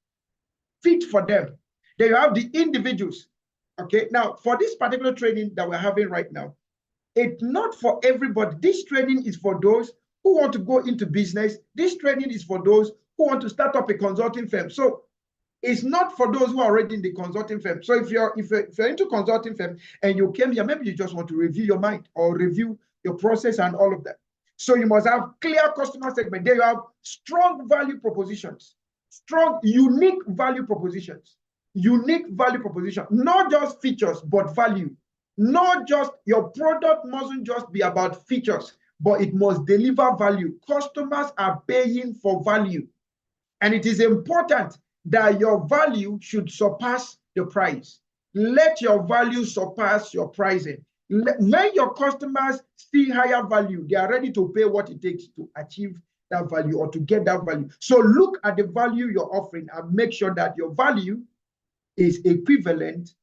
B: fit for them. Then you have the individuals. Okay, now for this particular training that we're having right now, it's not for everybody. This training is for those who want to go into business. This training is for those who want to start up a consulting firm. So it's not for those who are already in the consulting firm. So if you're into consulting firm and you came here, maybe you just want to review your mind or review your process and all of that. So you must have clear customer segment. There you have strong value propositions, strong, unique value propositions, not just features, but value. Not just your product mustn't just be about features, but it must deliver value. Customers are paying for value. And it is important that your value should surpass the price. Let your value surpass your pricing. When your customers see higher value, they are ready to pay what it takes to achieve that value or to get that value. So look at the value you're offering and make sure that your value is equivalent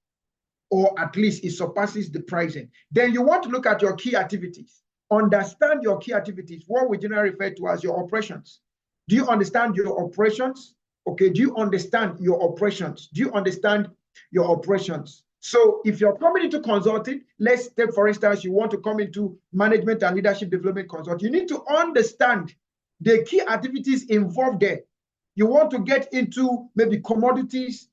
B: or at least it surpasses the pricing. Then you want to look at your key activities. Understand your key activities, what we generally refer to as your operations. Do you understand your operations? Okay, do you understand your operations? Do you understand your operations? So if you're coming into consulting, let's take, for instance, you want to come into management and leadership development consult, you need to understand the key activities involved there. You want to get into maybe commodities,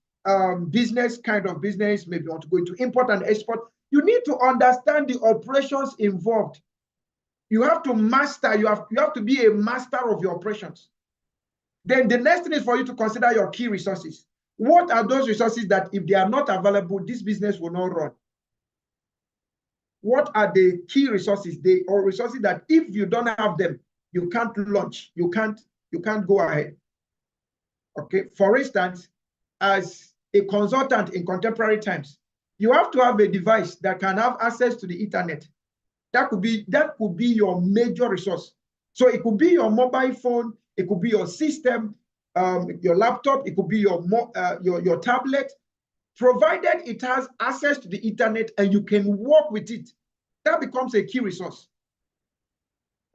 B: business, kind of business, maybe you want to go into import and export. You need to understand the operations involved. You have to master, you have to be a master of your operations. Then the next thing is for you to consider your key resources. What are those resources that if they are not available, this business will not run? What are the key resources, or resources that if you don't have them, you can't launch, you can't go ahead? Okay, for instance, as a consultant in contemporary times, you have to have a device that can have access to the internet. That could be your major resource. So it could be your mobile phone, it could be your system, your laptop, it could be your tablet, provided it has access to the internet and you can work with it. That becomes a key resource.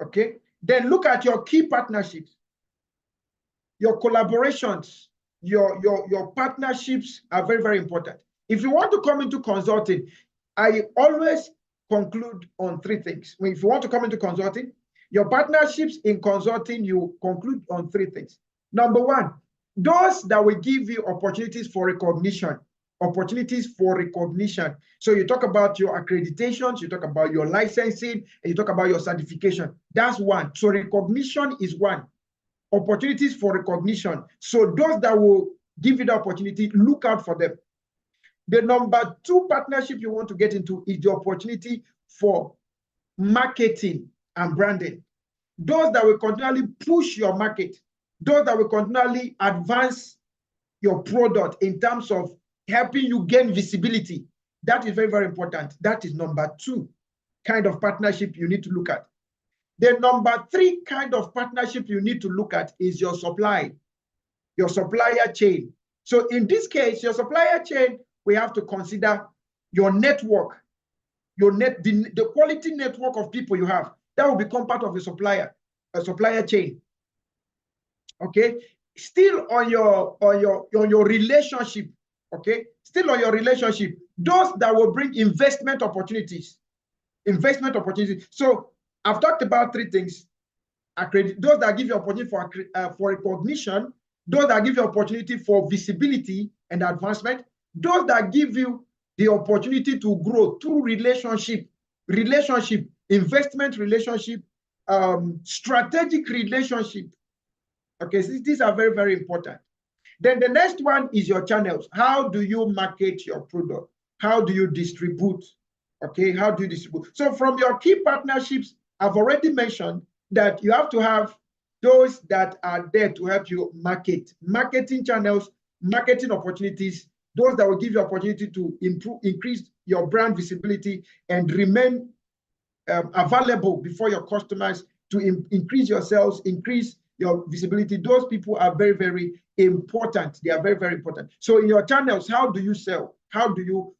B: Okay, then look at your key partnerships, your collaborations, your partnerships are very, very important. If you want to come into consulting, I always conclude on three things. If you want to come into consulting, your partnerships in consulting, you conclude on three things. Number one, those that will give you opportunities for recognition. Opportunities for recognition. So you talk about your accreditations, you talk about your licensing, and you talk about your certification. That's one. So recognition is one. Opportunities for recognition. So those that will give you the opportunity, look out for them. The number two partnership you want to get into is the opportunity for marketing and branding. Those that will continually push your market, those that will continually advance your product in terms of helping you gain visibility. That is very, very important. That is number two kind of partnership you need to look at. The number three kind of partnership you need to look at is your supplier chain. So in this case, your supplier chain, we have to consider your network, the quality network of people you have. That will become part of a supplier chain. Okay, still on your relationship. Okay, still on your relationship, those that will bring investment opportunities. So I've talked about three things. Those that give you opportunity for recognition, those that give you opportunity for visibility and advancement, those that give you the opportunity to grow through relationship, investment relationship, strategic relationship. Okay, so these are very, very important. Then the next one is your channels. How do you market your product? How do you distribute? Okay, how do you distribute? So from your key partnerships, I've already mentioned that you have to have those that are there to help you market, marketing channels, marketing opportunities, those that will give you opportunity to increase your brand visibility and remain available before your customers, to increase your sales, increase your visibility. Those people are very, very important. They are very, very important. So in your channels, how do you sell?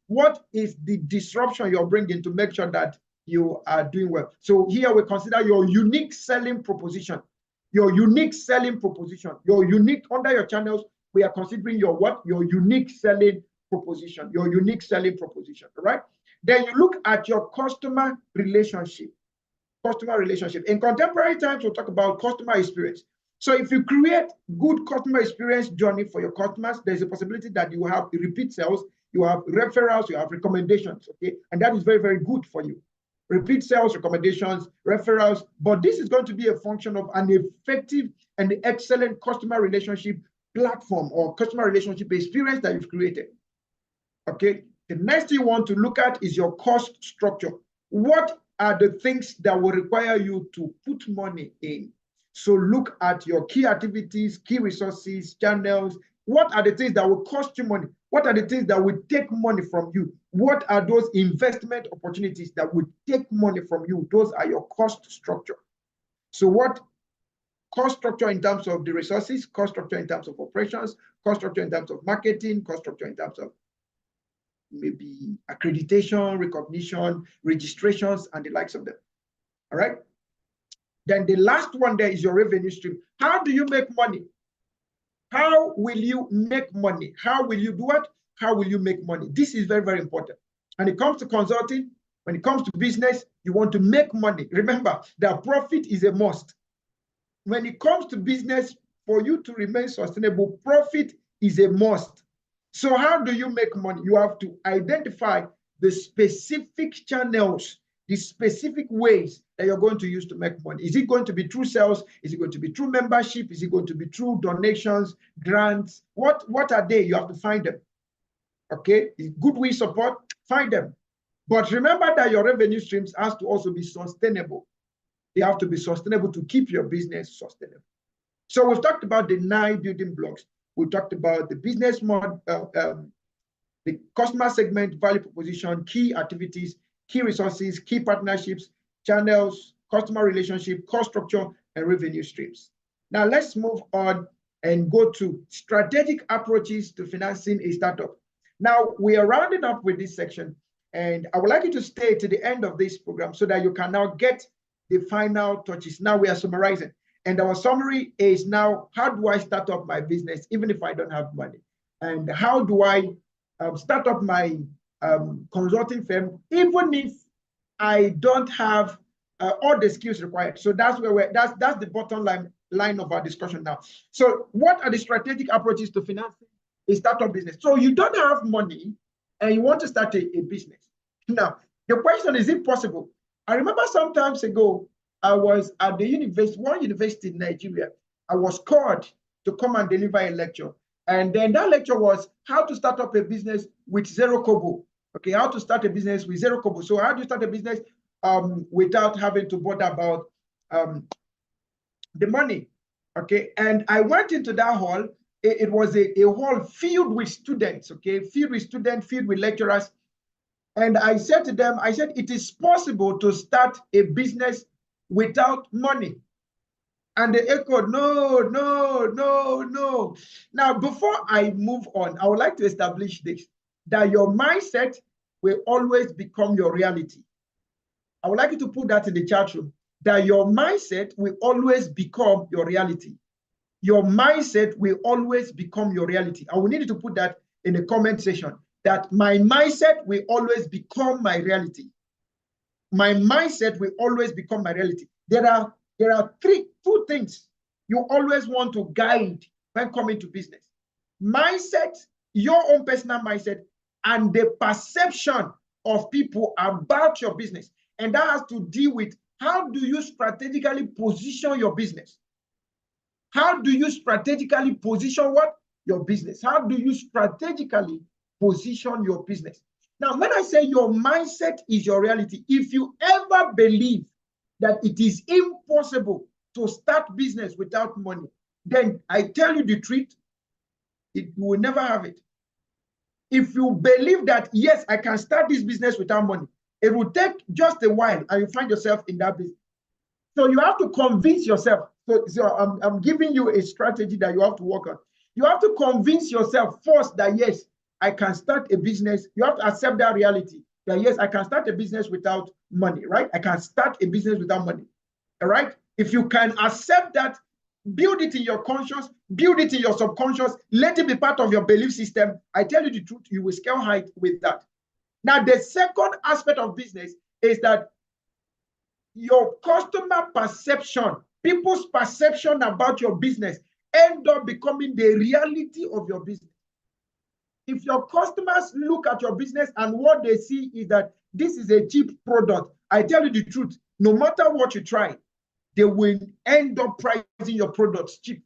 B: What is the disruption you're bringing to make sure that you are doing well? So here we consider your unique selling proposition. Under your channels, we are considering your unique selling proposition. All right? Then you look at your customer relationship. In contemporary times, we'll talk about customer experience. So if you create good customer experience journey for your customers, there's a possibility that you will have repeat sales, you have referrals, you have recommendations, okay? And that is very, very good for you. Repeat sales, recommendations, referrals, but this is going to be a function of an effective and excellent customer relationship platform or customer relationship experience that you've created, okay? The next thing you want to look at is your cost structure. What are the things that will require you to put money in? So look at your key activities, key resources, channels. What are the things that will cost you money? What are the things that will take money from you? What are those investment opportunities that will take money from you? Those are your cost structure. So what cost structure in terms of the resources, cost structure in terms of operations, cost structure in terms of marketing, cost structure in terms of maybe accreditation, recognition, registrations, and the likes of them. All right. Then the last one there is your revenue stream. How do you make money? How will you make money? How will you do what? How will you make money? This is very, very important. When it comes to consulting, when it comes to business, you want to make money. Remember that profit is a must. When it comes to business, for you to remain sustainable, profit is a must. So how do you make money? You have to identify the specific channels, the specific ways that you're going to use to make money. Is it going to be through sales? Is it going to be through membership? Is it going to be through donations, grants? What are they? You have to find them. Okay, goodwill support, find them. But remember that your revenue streams has to also be sustainable. They have to be sustainable to keep your business sustainable. So we've talked about the 9 building blocks. We talked about the business model, the customer segment, value proposition, key activities, key resources, key partnerships, channels, customer relationship, cost structure, and revenue streams. Now let's move on and go to strategic approaches to financing a startup. Now we are rounding up with this section, and I would like you to stay to the end of this program so that you can now get the final touches. Now we are summarizing. And our summary is now, how do I start up my business even if I don't have money? And how do I start up my consulting firm even if I don't have all the skills required? So that's where that's the bottom line of our discussion now. So what are the strategic approaches to financing a startup business? So you don't have money and you want to start a business. Now, the question is it possible? I remember some times ago, I was at the university, one university in Nigeria. I was called to come and deliver a lecture. And then that lecture was how to start up a business with 0 kobo. Okay, how to start a business with 0 kobo. So how do you start a business without having to bother about the money? Okay, and I went into that hall. It was a hall filled with students, okay, filled with lecturers. And I said to them, I said, it is possible to start a business without money. And they echoed, no, no, no, no. Now, before I move on, I would like to establish this, that your mindset will always become your reality. I would like you to put that in the chat room, that your mindset will always become your reality. Your mindset will always become your reality. I will need you to put that in the comment section, that my mindset will always become my reality. My mindset will always become my reality. There are two things you always want to guide when coming to business. Mindset, your own personal mindset, and the perception of people about your business. And that has to deal with how do you strategically position your business? How do you strategically position what? Your business. How do you strategically position your business? Now, when I say your mindset is your reality, if you ever believe that it is impossible to start business without money, then I tell you the truth, you will never have it. If you believe that, yes, I can start this business without money, it will take just a while and you find yourself in that business. So you have to convince yourself. So I'm giving you a strategy that you have to work on. You have to convince yourself first that, yes, I can start a business. You have to accept that reality that, yes, I can start a business without money, right? I can start a business without money, all right? If you can accept that, build it in your conscious, build it in your subconscious, let it be part of your belief system. I tell you the truth, you will scale high with that. Now, the second aspect of business is that your customer perception, people's perception about your business end up becoming the reality of your business. If your customers look at your business and what they see is that this is a cheap product, I tell you the truth, no matter what you try, they will end up pricing your products cheap.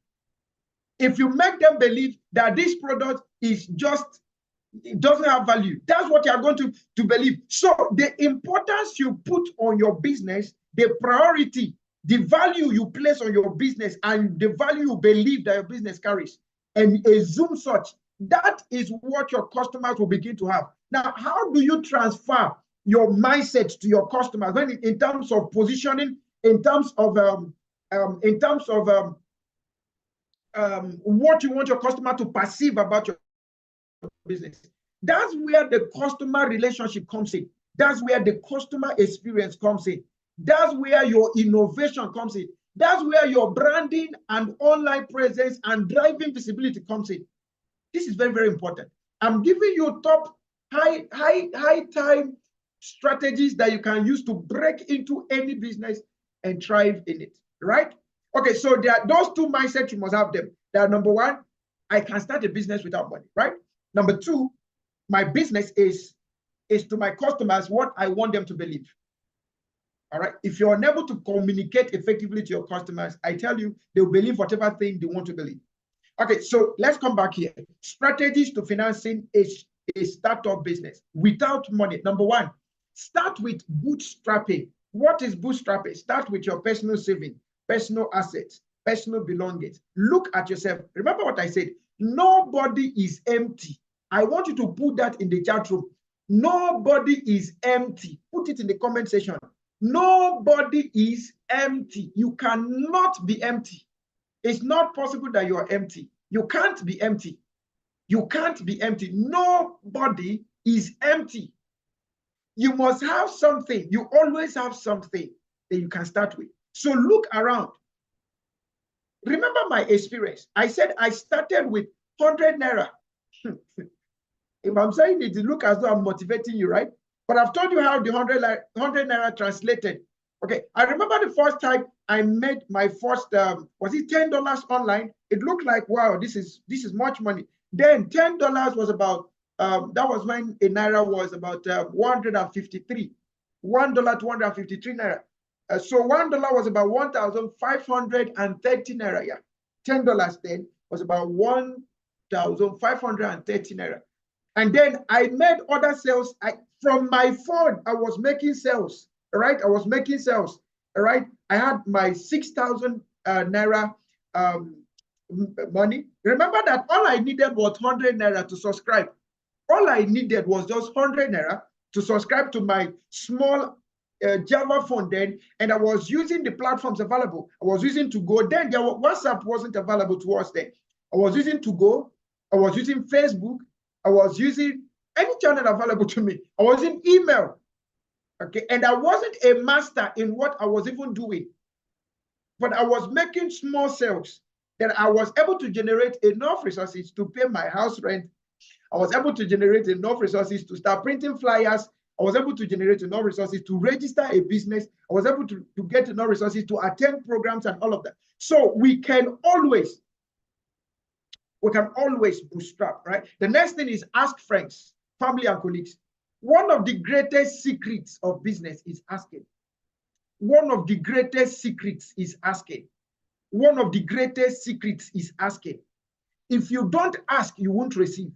B: If you make them believe that this product is just, it doesn't have value, that's what you are going to believe. So the importance you put on your business, the priority, the value you place on your business, and the value you believe that your business carries, and assume such, that is what your customers will begin to have. Now, how do you transfer your mindset to your customers when in terms of positioning, in terms of in terms of what you want your customer to perceive about your business. That's where the customer relationship comes in. That's where the customer experience comes in. That's where your innovation comes in. That's where your branding and online presence and driving visibility comes in. This is very, very important. I'm giving you top high time strategies that you can use to break into any business and thrive in it, right? Okay, so there are those two mindsets, you must have them. That number one, I can start a business without money, right? Number two, my business is to my customers what I want them to believe. All right. If you're unable to communicate effectively to your customers, I tell you, they'll believe whatever thing they want to believe. Okay, so let's come back here. Strategies to financing a startup business without money. Number one, start with bootstrapping. What is bootstrapping? Start with your personal saving, personal assets, personal belongings. Look at yourself. Remember what I said. Nobody is empty. I want you to put that in the chat room. Nobody is empty. Put it in the comment section. Nobody is empty. You cannot be empty. It's not possible that you are empty. You can't be empty. You can't be empty. Nobody is empty. You must have something. You always have something that you can start with. So look around. Remember my experience. I said I started with 100 Naira. If I'm saying it, it look as though I'm motivating you, right? But I've told you how the 100 Naira translated. Okay, I remember the first time I made my first, was it $10 online? It looked like, wow, this is much money. Then $10 was about, that was when a Naira was about 153. $1 to 153 Naira. So $1 was about 1,530 Naira. Yeah. $10 then was about 1,530 Naira. And then I made other sales. From my phone, I was making sales, right? I was making sales, all right? I had my 6,000 Naira money. Remember that all I needed was 100 Naira to subscribe. All I needed was just 100 Naira to subscribe to my small Java phone then, and I was using the platforms available. I was using To Go. Then WhatsApp wasn't available to us then. I was using To Go. I was using Facebook. I was using any channel available to me. I was in email, okay? And I wasn't a master in what I was even doing, but I was making small sales that I was able to generate enough resources to pay my house rent. I was able to generate enough resources to start printing flyers. I was able to generate enough resources to register a business. I was able to get enough resources to attend programs and all of that. So we can always bootstrap, right? The next thing is ask friends, family, and colleagues. One of the greatest secrets of business is asking. One of the greatest secrets is asking. One of the greatest secrets is asking. If you don't ask, you won't receive.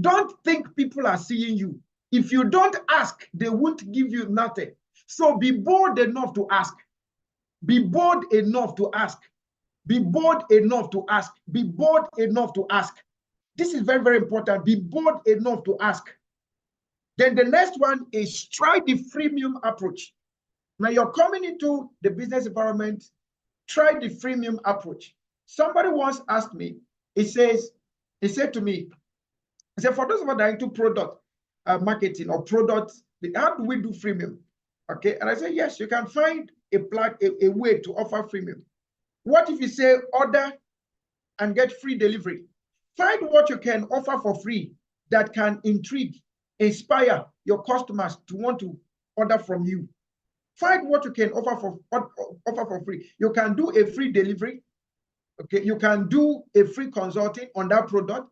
B: Don't think people are seeing you. If you don't ask, they won't give you nothing. So be bold enough to ask. Be bold enough to ask. Be bold enough to ask. Be bold enough to ask. This is very, very important. Be bold enough to ask. Then the next one is try the freemium approach. When you're coming into the business environment, try the freemium approach. Somebody once asked me, he said to me, he said, for those of us that are into product marketing or products, how do we do freemium? Okay, and I said, yes, you can find a way to offer freemium. What if you say order and get free delivery? Find what you can offer for free that can intrigue, inspire your customers to want to order from you. Find what you can offer for free. You can do a free delivery. Okay, you can do a free consulting on that product.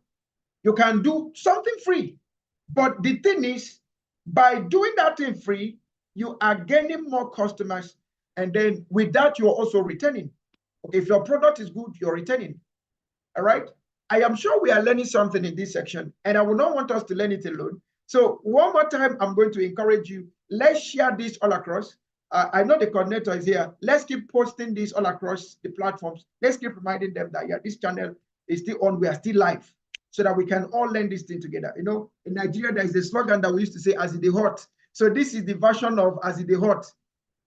B: You can do something free. But the thing is, by doing that thing free, you are gaining more customers. And then with that, you're also returning. Okay, if your product is good, you're returning. All right. I am sure we are learning something in this section, and I will not want us to learn it alone. So one more time, I'm going to encourage you. Let's share this all across. I know the coordinator is here. Let's keep posting this all across the platforms. Let's keep reminding them that, yeah, this channel is still on. We are still live, so that we can all learn this thing together. You know, in Nigeria, there is a slogan that we used to say, as it is hot. So this is the version of as it is hot.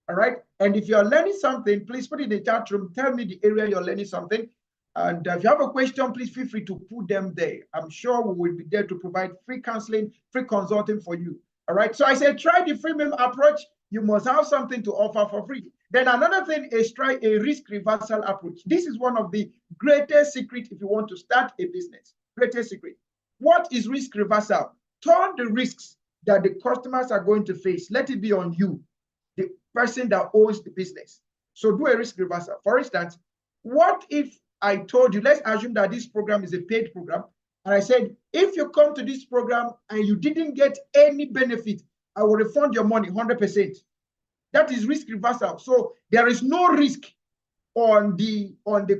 B: All right. And if you're learning something, please put it in the chat room. Tell me the area you're learning something. And if you have a question, please feel free to put them there. I'm sure we will be there to provide free counseling, free consulting for you. All right. So I said, try the freemium approach. You must have something to offer for free. Then another thing is try a risk reversal approach. This is one of the greatest secrets if you want to start a business. Greatest secret. What is risk reversal? Turn the risks that the customers are going to face. Let it be on you, the person that owns the business. So do a risk reversal. For instance, what if I told you, let's assume that this program is a paid program, and I said, if you come to this program and you didn't get any benefit, I will refund your money 100%. That is risk reversal. So there is no risk on the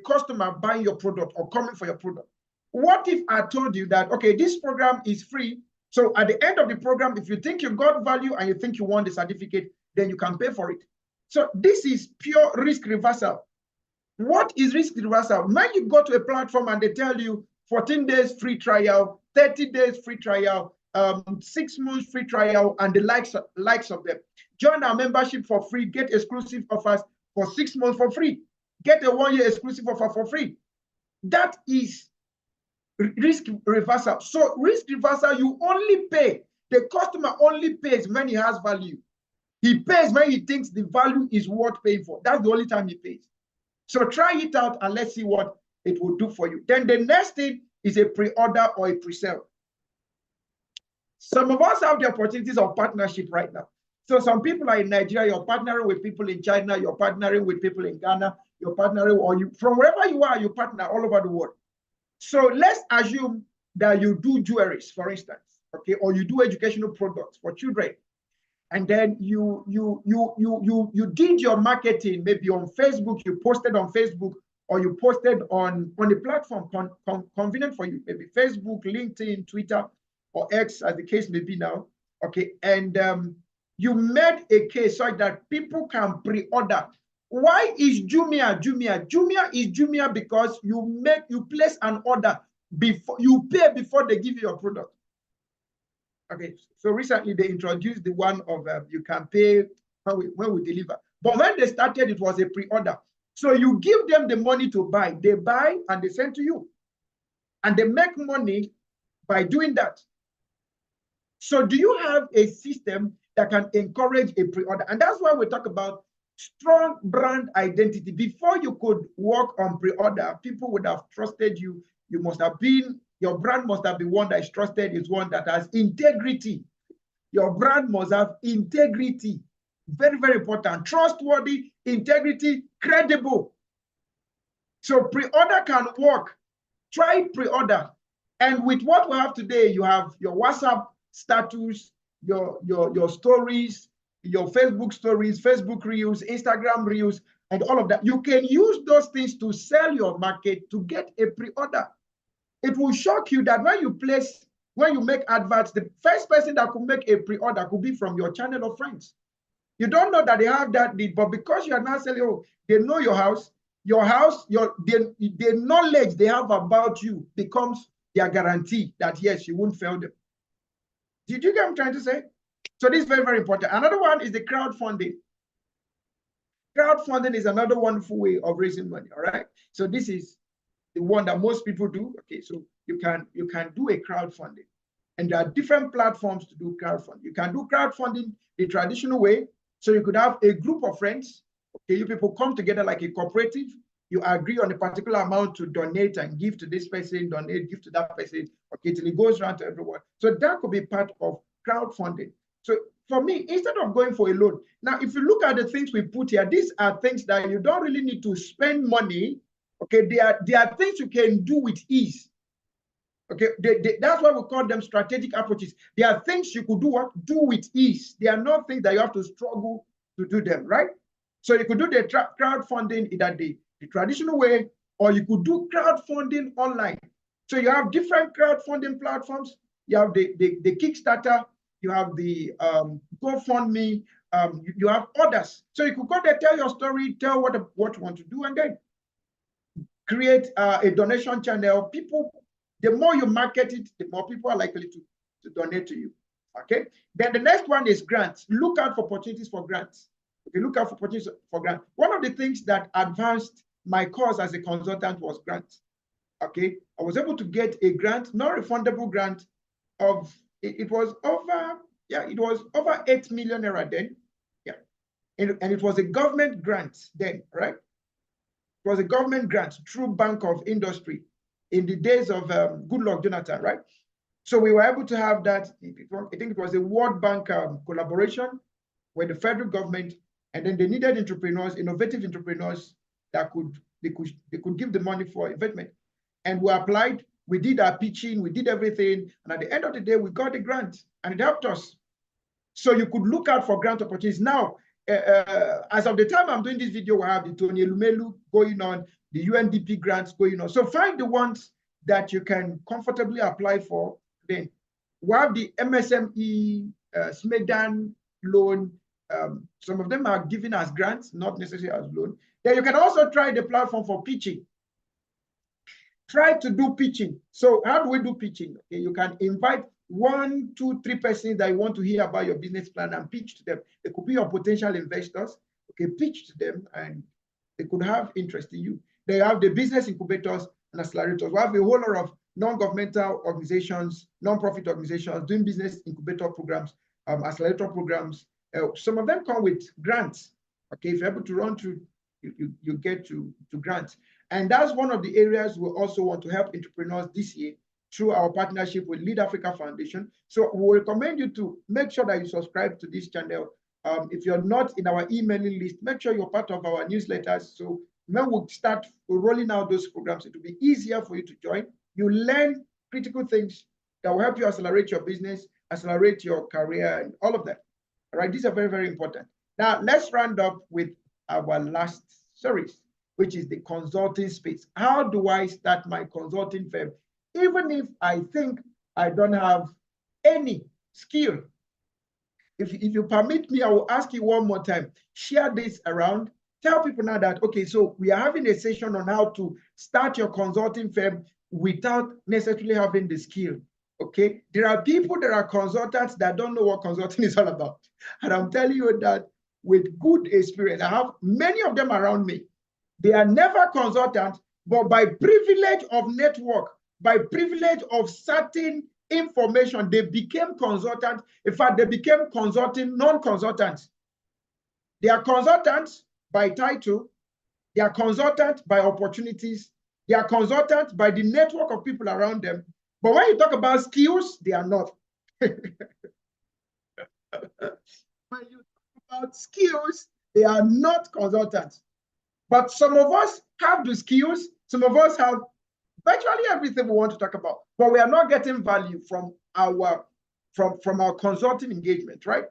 B: customer buying your product or coming for your product. What if I told you that, okay, this program is free. So at the end of the program, if you think you got value and you think you want the certificate, then you can pay for it. So this is pure risk reversal. What is risk reversal? When you go to a platform and they tell you 14 days free trial, 30 days free trial, 6 months free trial, and the likes of them. Join our membership for free, get exclusive offers for 6 months for free, get a 1-year exclusive offer for free. That is risk reversal. So risk reversal, you only pay. The customer only pays when he has value. He pays when he thinks the value is worth paying for. That's the only time he pays. So try it out and let's see what it will do for you. Then the next thing is a pre-order or a pre-sale. Some of us have the opportunities of partnership right now. So some people are in Nigeria, you're partnering with people in China, you're partnering with people in Ghana, you're partnering, or you from wherever you are, you partner all over the world. So let's assume that you do jewelries, for instance, okay, or you do educational products for children. And then you did your marketing maybe on Facebook, you posted on Facebook, or you posted on a platform convenient for you, maybe Facebook, LinkedIn, Twitter, or X, as the case may be now. Okay, and you made a case so that people can pre-order. Why is Jumia Jumia? Jumia is Jumia because you place an order before you pay before they give you your product. Okay, so recently they introduced the one of you can pay when we deliver. But when they started, it was a pre-order. So you give them the money to buy. They buy and they send to you. And they make money by doing that. So do you have a system that can encourage a pre-order? And that's why we talk about strong brand identity. Before you could work on pre-order, people would have trusted you. You must have been, your brand must have been one that is trusted, is one that has integrity. Your brand must have integrity. Very, very important. Trustworthy, integrity, credible. So pre-order can work. Try pre-order. And with what we have today, you have your WhatsApp status, your stories, your Facebook stories, Facebook Reels, Instagram Reels, and all of that. You can use those things to sell your market to get a pre-order. It will shock you that when you make adverts, the first person that could make a pre-order could be from your channel of friends. You don't know that they have that need, but because you are now selling, oh, they know your house, the knowledge they have about you becomes their guarantee that yes, you won't fail them. Did you get what I'm trying to say? So this is very, very important. Another one is the crowdfunding. Crowdfunding is another wonderful way of raising money. All right. So this is the one that most people do. Okay, so you can do a crowdfunding, and there are different platforms to do crowdfunding. You can do crowdfunding the traditional way. So you could have a group of friends. Okay, you people come together like a cooperative. You agree on a particular amount to donate and give to this person, give to that person. Okay, till it goes around to everyone. So that could be part of crowdfunding. So for me, instead of going for a loan, now if you look at the things we put here, these are things that you don't really need to spend money. Okay, they are things you can do with ease. Okay, that's why we call them strategic approaches. They are things you could do with ease. They are not things that you have to struggle to do them, right? So you could do the crowdfunding either the traditional way, or you could do crowdfunding online. So you have different crowdfunding platforms. You have the Kickstarter, you have the GoFundMe, you have others. So you could go there, tell your story, tell what you want to do, and then create a donation channel. People, the more you market it, the more people are likely to donate to you. Okay. Then the next one is grants. Look out for opportunities for grants. Okay, look out for opportunities for grant. One of the things that advanced my course as a consultant was grants. Okay, I was able to get a grant, non-refundable grant of, it was over, yeah, it was over 8 million naira then. Yeah, and it was a government grant then, right? It was a government grant through Bank of Industry in the days of Goodluck Jonathan, right? So we were able to have that. I think it was a World Bank collaboration with the federal government, and then they needed entrepreneurs, innovative entrepreneurs that they could give the money for investment. And we applied, we did our pitching, we did everything, and at the end of the day, we got a grant, and it helped us. So you could look out for grant opportunities. Now, as of the time I'm doing this video, we have the Tony Elumelu going on, the UNDP grants going on. So find the ones that you can comfortably apply for. Then we have the MSME SMEDAN loan. Some of them are giving us grants, not necessarily as loan. Then you can also try the platform for pitching. Try to do pitching. So how do we do pitching? Okay, you can invite 1, 2, 3 persons that you want to hear about your business plan and pitch to them. They could be your potential investors. Okay, pitch to them and they could have interest in you. They have the business incubators and accelerators. We have a whole lot of non-governmental organizations, non-profit organizations doing business incubator programs, accelerator programs. Some of them come with grants. Okay, if you're able to run through, you get to grants. And that's one of the areas we also want to help entrepreneurs this year through our partnership with Lead Africa Foundation. So we recommend you to make sure that you subscribe to this channel. If you're not in our emailing list, make sure you're part of our newsletters. So when we start rolling out those programs, it will be easier for you to join. You learn critical things that will help you accelerate your business, accelerate your career, and all of that. All right, these are very, very important. Now, let's round up with our last series, which is the consulting space. How do I start my consulting firm? Even if I think I don't have any skill. If you permit me, I will ask you one more time. Share this around. Tell people now that, okay, so we are having a session on how to start your consulting firm without necessarily having the skill. Okay, there are people that are consultants that don't know what consulting is all about. And I'm telling you that with good experience. I have many of them around me. They are never consultants, but by privilege of network, by privilege of certain information, they became consultants. In fact, they became consulting non-consultants. They are consultants by title. They are consultants by opportunities. They are consultants by the network of people around them. But when you talk about skills, they are not. When you talk about skills, they are not consultants. But some of us have the skills. Some of us have virtually everything we want to talk about, but we are not getting value from our consulting engagement, right?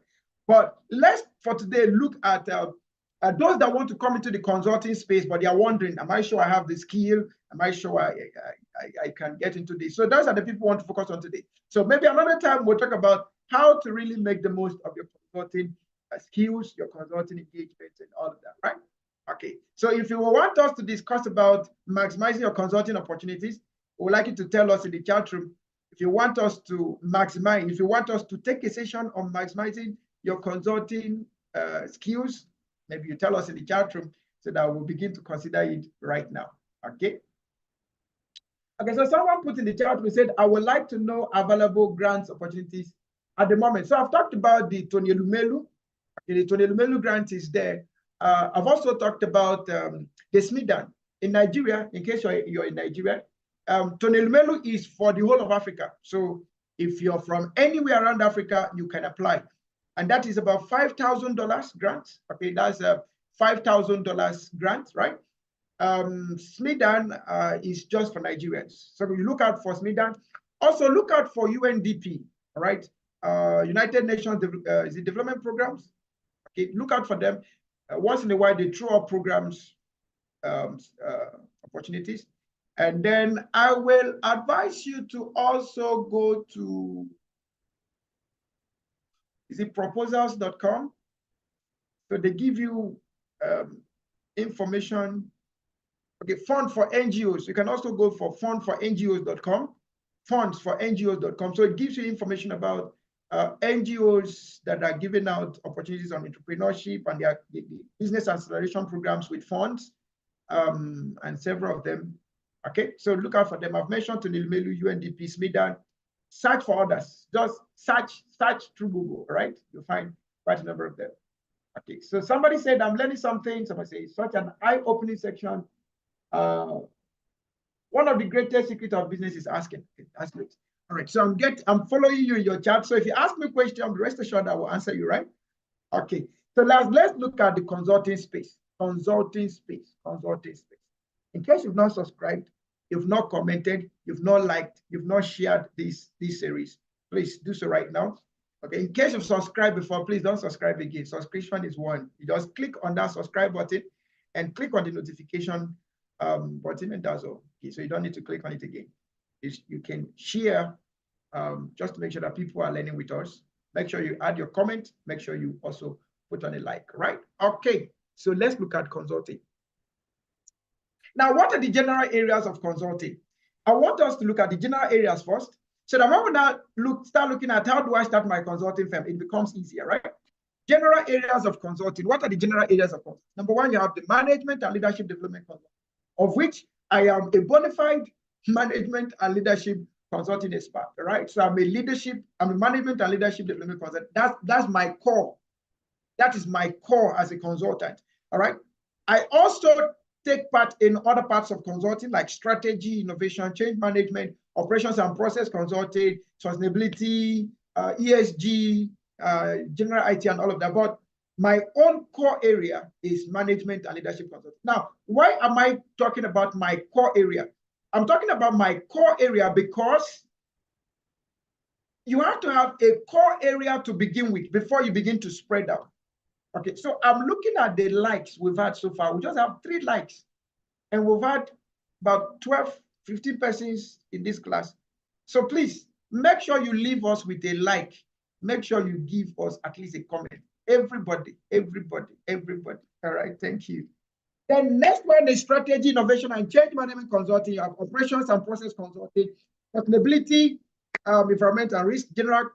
B: But let's, for today, look at those that want to come into the consulting space, but they are wondering, am I sure I have the skill? Am I sure I can get into this? So those are the people we want to focus on today. So maybe another time we'll talk about how to really make the most of your consulting skills, your consulting engagement, and all of that, right? Okay, so if you want us to discuss about maximizing your consulting opportunities, we would like you to tell us in the chat room. If you want us to maximize, if you want us to take a session on maximizing your consulting skills, maybe you tell us in the chat room so that we'll begin to consider it right now. Okay. Okay, so someone put in the chat room, said, I would like to know available grants opportunities at the moment. So I've talked about the Tony Elumelu. Okay, the Tony Elumelu grant is there. I've also talked about the SMEDAN in Nigeria, in case you're in Nigeria. Tony Elumelu is for the whole of Africa. So if you're from anywhere around Africa, you can apply. And that is about $5,000 grant. Okay, that's a $5,000 grant, right? SMEDAN is just for Nigerians. So you look out for SMEDAN. Also look out for UNDP, all right? United Nations is it development programs. Okay, look out for them. Once in a while, they throw up programs, opportunities. And then I will advise you to also go to, is it proposals.com? So they give you information. Okay, fund for NGOs. You can also go for fundforngos.com, fundsforngos.com. So it gives you information about NGOs that are giving out opportunities on entrepreneurship and the business acceleration programs with funds, and several of them. Okay, so look out for them. I've mentioned to Nilmelu, UNDP, SMIDA. Search for others. Just search through Google, right? You'll find quite a number of them. Okay, so somebody said, I'm learning something. Somebody said, it's such an eye-opening section. One of the greatest secrets of business is asking. Okay, that's great. All right, so I'm following you in your chat. So if you ask me a question, rest assured I will answer you, right? Okay, so let's look at the consulting space. Consulting space. In case you've not subscribed, you've not commented, you've not liked, you've not shared this series, please do so right now. Okay, in case you've subscribed before, please don't subscribe again. Subscription is one. You just click on that subscribe button and click on the notification button, and that's all. Okay, so you don't need to click on it again. You can share just to make sure that people are learning with us. Make sure you add your comment. Make sure you also put on a like, right? Okay, so let's look at consulting. Now, what are the general areas of consulting? I want us to look at the general areas first, so that when we now start looking at how do I start my consulting firm, it becomes easier, right? General areas of consulting. What are the general areas of consulting? Number one, you have the management and leadership development consulting, of which I am a bona fide management and leadership consulting expert, right? So I'm a management and leadership development consultant. That's my core. That is my core as a consultant, all right? I also take part in other parts of consulting like strategy, innovation, change management, operations and process consulting, sustainability, ESG, general IT, and all of that. But my own core area is management and leadership consulting. Now, why am I talking about my core area? I'm talking about my core area because you have to have a core area to begin with before you begin to spread out. Okay, so I'm looking at the likes we've had so far. We just have 3 likes, and we've had about 12, 15 persons in this class. So please make sure you leave us with a like. Make sure you give us at least a comment. Everybody. All right, thank you. Then next one is strategy, innovation, and change management consulting. You have operations and process consulting, sustainability, environment and risk, general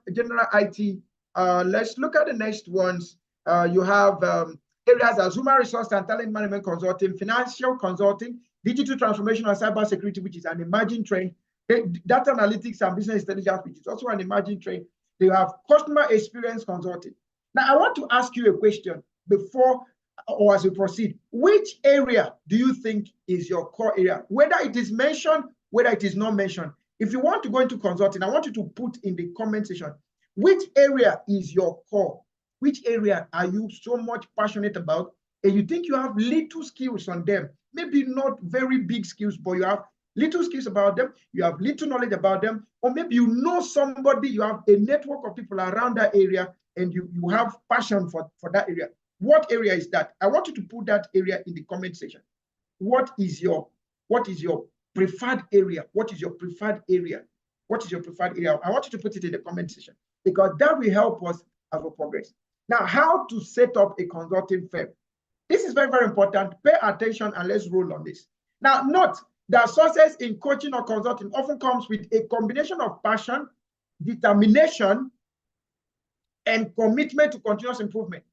B: IT. Let's look at the next ones. You have areas as human resource and talent management consulting, financial consulting, digital transformation and cybersecurity, which is an emerging trend, data analytics and business intelligence, which is also an emerging trend. You have customer experience consulting. Now, I want to ask you a question before or as we proceed. Which area do you think is your core area? Whether it is mentioned, whether it is not mentioned. If you want to go into consulting, I want you to put in the comment section, which area is your core? Which area are you so much passionate about, and you think you have little skills on them? Maybe not very big skills, but you have little skills about them, you have little knowledge about them, or maybe you know somebody, you have a network of people around that area, and you have passion for that area. What area is that? I want you to put that area in the comment section. What is your preferred area? What is your preferred area? What is your preferred area? I want you to put it in the comment section, because that will help us as we progress. Now, how to set up a consulting firm? This is very, very important. Pay attention and let's roll on this. Now, note that success in coaching or consulting often comes with a combination of passion, determination, and commitment to continuous improvement.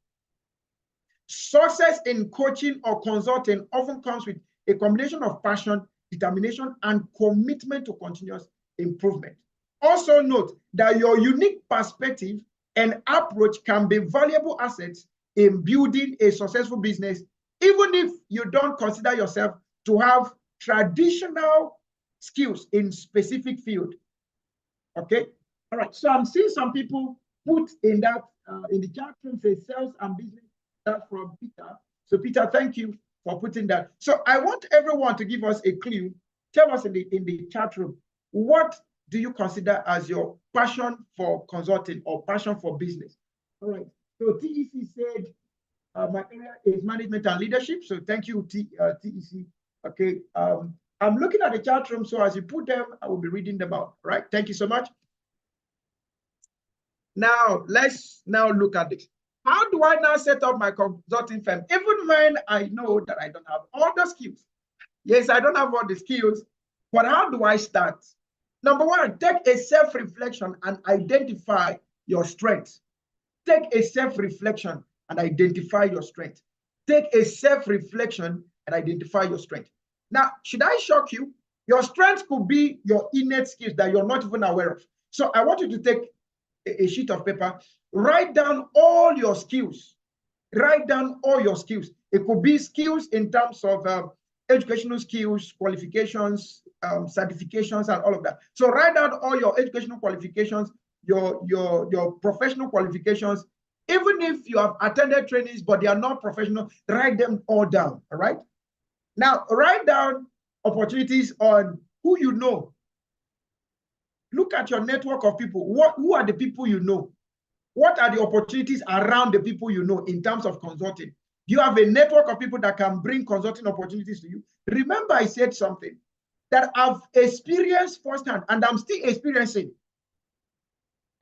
B: Success in coaching or consulting often comes with a combination of passion, determination, and commitment to continuous improvement. Also note that your unique perspective and approach can be valuable assets in building a successful business, even if you don't consider yourself to have traditional skills in specific field. Okay, all right. So I'm seeing some people put in that in the chat room, say sales and business. That's from Peter. So Peter, thank you for putting that. So I want everyone to give us a clue. Tell us in the chat room, what do you consider as your passion for consulting or passion for business? All right. So TEC said, my area is management and leadership. So thank you, TEC. Okay. I'm looking at the chat room. So as you put them, I will be reading them out. Right. Thank you so much. Now, let's now look at this. How do I now set up my consulting firm? Even when I know that I don't have all the skills. Yes, I don't have all the skills, but how do I start? Number one, take a self-reflection and identify your strengths. Take a self-reflection and identify your strength. Take a self-reflection and identify your strength. Now, should I shock you? Your strength could be your innate skills that you're not even aware of. So I want you to take a sheet of paper, write down all your skills. Write down all your skills. It could be skills in terms of educational skills, qualifications, certifications, and all of that. So write down all your educational qualifications, your professional qualifications. Even if you have attended trainings, but they are not professional, write them all down, all right? Now, write down opportunities on who you know. Look at your network of people. Who are the people you know? What are the opportunities around the people you know in terms of consulting? Do you have a network of people that can bring consulting opportunities to you? Remember, I said something that I've experienced firsthand, and I'm still experiencing.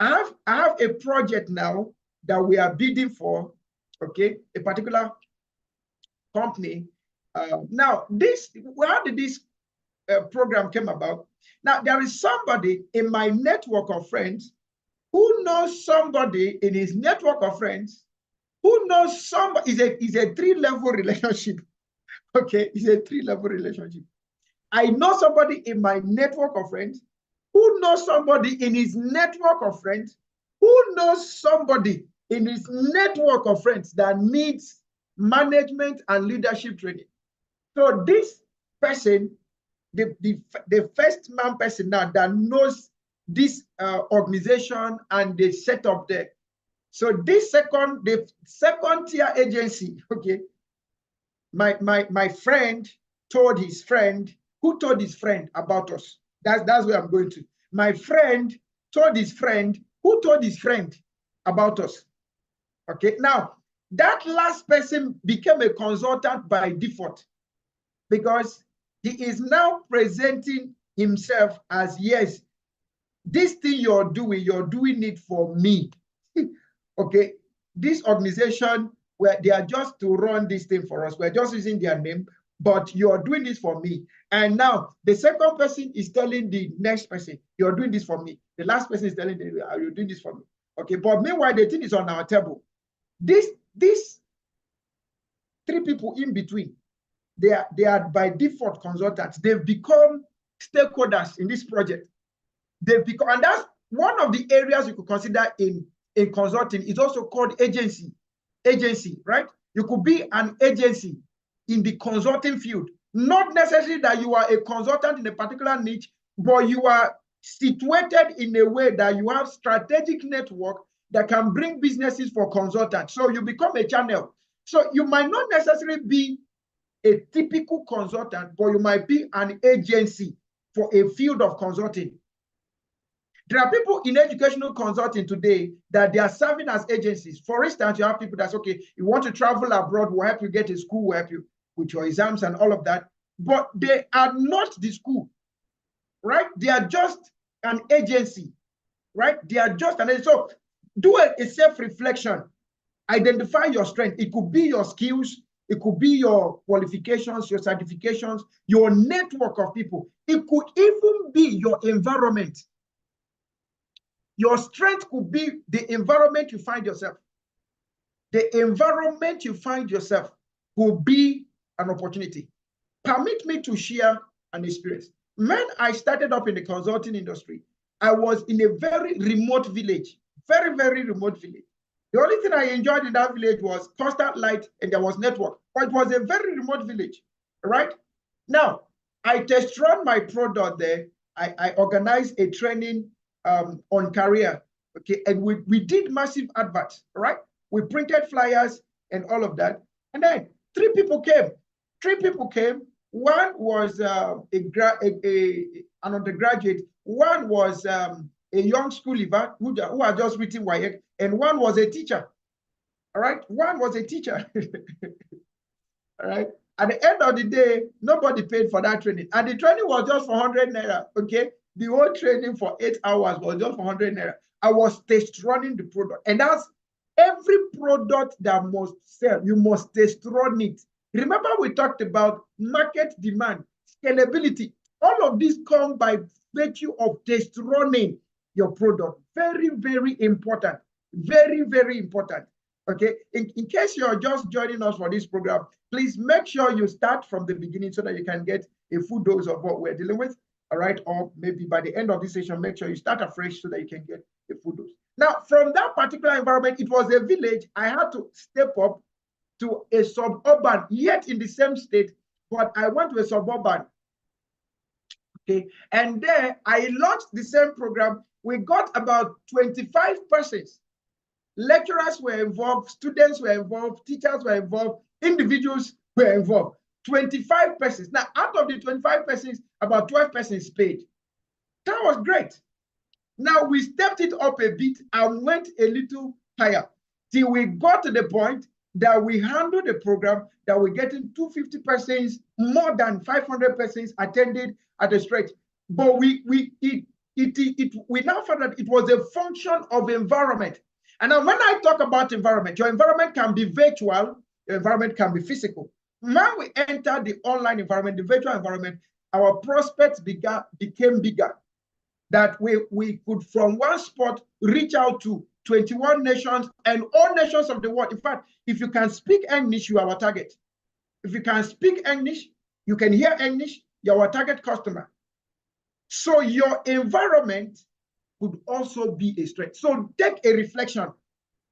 B: I have a project now that we are bidding for, okay, a particular company. Now, how did this program came about? Now, there is somebody in my network of friends who knows somebody in his network of friends who knows somebody. Is a three-level relationship. Okay, it's a three-level relationship. I know somebody in my network of friends who knows somebody in his network of friends who knows somebody in his network of friends that needs management and leadership training. So this person, the first man person now that knows this organization and the setup there. So the second tier agency, okay, my friend told his friend, who told his friend about us. That's where I'm going to. My friend told his friend, who told his friend about us. Okay, now that last person became a consultant by default because he is now presenting himself as, yes, this thing you're doing it for me. Okay, this organization, where they are just to run this thing for us, we're just using their name, but you're doing this for me. And now the second person is telling the next person, you're doing this for me. The last person is telling them, you're doing this for me. Okay, but meanwhile, the thing is on our table. These three people in between, they are by default consultants. They've become stakeholders in this project. They've become, and that's one of the areas you could consider in consulting is also called agency, right? You could be an agency in the consulting field. Not necessarily that you are a consultant in a particular niche, but you are situated in a way that you have strategic network that can bring businesses for consultants. So you become a channel. So you might not necessarily be a typical consultant, but you might be an agency for a field of consulting. There are people in educational consulting today that they are serving as agencies. For instance, you have people that's, okay, you want to travel abroad, we'll help you get a school, we'll help you with your exams and all of that. But they are not the school, right? They are just an agency, right? They are just an agency. So do a self-reflection. Identify your strength. It could be your skills. It could be your qualifications, your certifications, your network of people. It could even be your environment. Your strength could be the environment you find yourself. The environment you find yourself will be an opportunity. Permit me to share an experience. When I started up in the consulting industry, I was in a very remote village, very, very remote village. The only thing I enjoyed in that village was constant light and there was network, but it was a very remote village, right? Now, I test run my product there. I organized a training on career, okay? And we did massive adverts, right? We printed flyers and all of that. And then three people came. One was an undergraduate. One was a young school leaver who had just written WAEC, and one was a teacher. All right, one was a teacher. All right. At the end of the day, nobody paid for that training, and the training was just for 100 naira. Okay, the whole training for 8 hours was just for 100 naira. I was test running the product, and that's every product that must sell. You must test run it. Remember, we talked about market demand, scalability. All of these come by virtue of test running. your product. Very, very important. Very, very important. Okay, in case you're just joining us for this program, please make sure you start from the beginning so that you can get a full dose of what we're dealing with. All right, or maybe by the end of this session, make sure you start afresh so that you can get a full dose. Now, from that particular environment, it was a village. I had to step up to a suburban, yet in the same state, but I went to a suburban. Okay, and there I launched the same program. We got about 25 persons. Lecturers were involved, students were involved, teachers were involved, individuals were involved. 25 persons. Now, out of the 25 persons, about 12 persons paid. That was great. Now, we stepped it up a bit and went a little higher till we got to the point that we handled the program that we're getting 250 persons, more than 500 persons attended at a stretch. But we now found that it was a function of environment. And now when I talk about environment, your environment can be virtual, your environment can be physical. When we entered the online environment, the virtual environment, our prospects became bigger. That we could from one spot reach out to 21 nations and all nations of the world. In fact, if you can speak English, you are our target. If you can speak English, you can hear English, you're our target customer. So your environment could also be a strength. So take a reflection.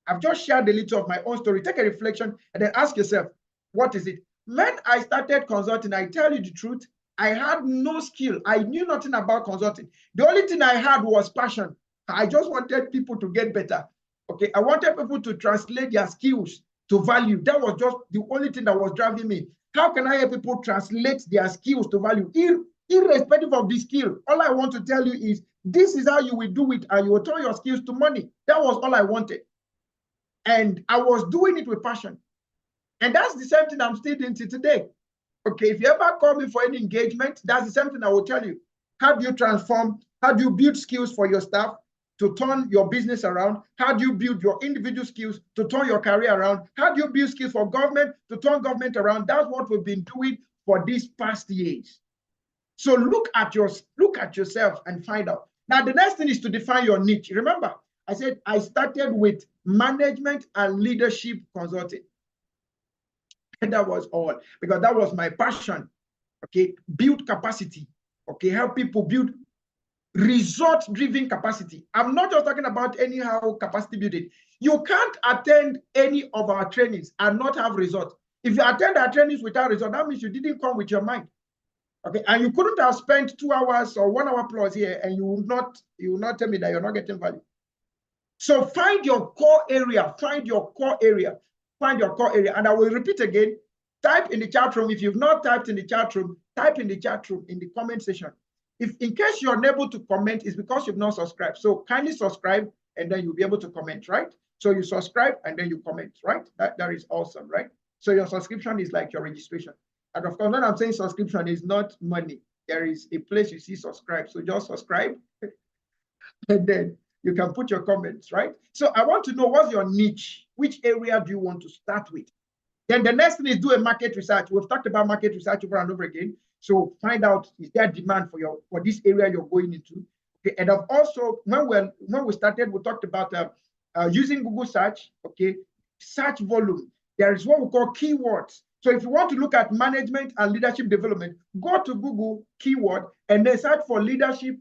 B: I've just shared a little of my own story. Take a reflection and then ask yourself, what is it? When I started consulting, I tell you the truth, I had no skill. I knew nothing about consulting. The only thing I had was passion. I just wanted people to get better. Okay, I wanted people to translate their skills to value. That was just the only thing that was driving me. How can I help people translate their skills to value? Irrespective of the skill, all I want to tell you is this is how you will do it, and you will turn your skills to money. That was all I wanted. And I was doing it with passion. And that's the same thing I'm still doing today. Okay, if you ever call me for any engagement, that's the same thing I will tell you. How do you transform? How do you build skills for your staff to turn your business around? How do you build your individual skills to turn your career around? How do you build skills for government to turn government around? That's what we've been doing for these past years. So look at yourself and find out. Now, the next thing is to define your niche. Remember, I said I started with management and leadership consulting. And that was all, because that was my passion. Okay, build capacity. Okay, help people build result-driven capacity. I'm not just talking about anyhow capacity building. You can't attend any of our trainings and not have results. If you attend our trainings without result, that means you didn't come with your mind. Okay, and you couldn't have spent 2 hours or 1 hour plus here, and you will not tell me that you're not getting value. So find your core area, find your core area, find your core area. And I will repeat again, type in the chat room. If you've not typed in the chat room, type in the chat room in the comment section. If in case you're unable to comment, it's because you've not subscribed. So kindly subscribe, and then you'll be able to comment, right? So you subscribe and then you comment, right? That is awesome, right? So your subscription is like your registration. And of course, when I'm saying subscription, is not money. There is a place you see subscribe. So just subscribe, and then you can put your comments, right? So I want to know, what's your niche? Which area do you want to start with? Then the next thing is do a market research. We've talked about market research over and over again. So find out, is there demand for this area you're going into? Okay, and also when we started, we talked about using Google search. Okay, search volume. There is what we call keywords. So if you want to look at management and leadership development, go to Google keyword and then search for leadership.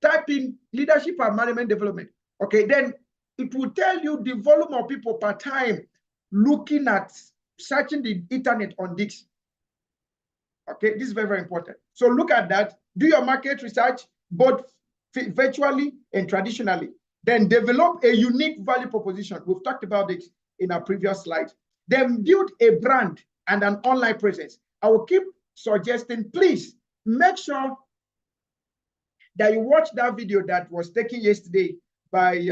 B: Type in leadership and management development. Okay, then it will tell you the volume of people per time looking at searching the internet on this. Okay, this is very, very important. So look at that. Do your market research, both virtually and traditionally. Then develop a unique value proposition. We've talked about it in our previous slide. Then build a brand and an online presence. I will keep suggesting, please make sure that you watch that video that was taken yesterday by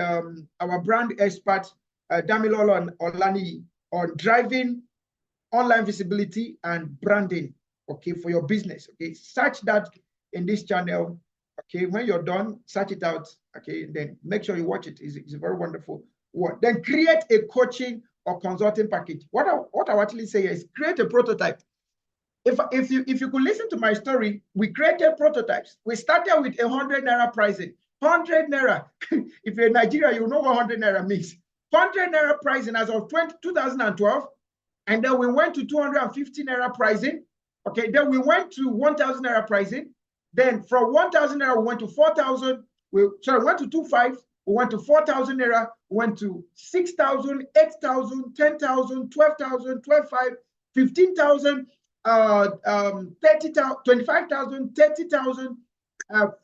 B: our brand expert, Damilolo Olani, on driving online visibility and branding, okay, for your business. Okay, search that in this channel. Okay, when you're done, search it out. Okay, and then make sure you watch it. It's a very wonderful one. Then create a coaching or consulting package. What I actually say is create a prototype. If you could listen to my story, we created prototypes. We started with 100 Naira pricing. 100 naira. If you're in Nigeria, you know what 100 naira means. 100 naira pricing as of 2012. And then we went to 250 naira pricing. Okay, then we went to 1,000 naira pricing. Then from 1,000 naira, we went to 4,000. We went to 2,500. We went to 4,000 naira. We went to 6,000, 8,000, 10,000, 12,000, 12,500, 15,000, 30,000, 25,000, 30,000,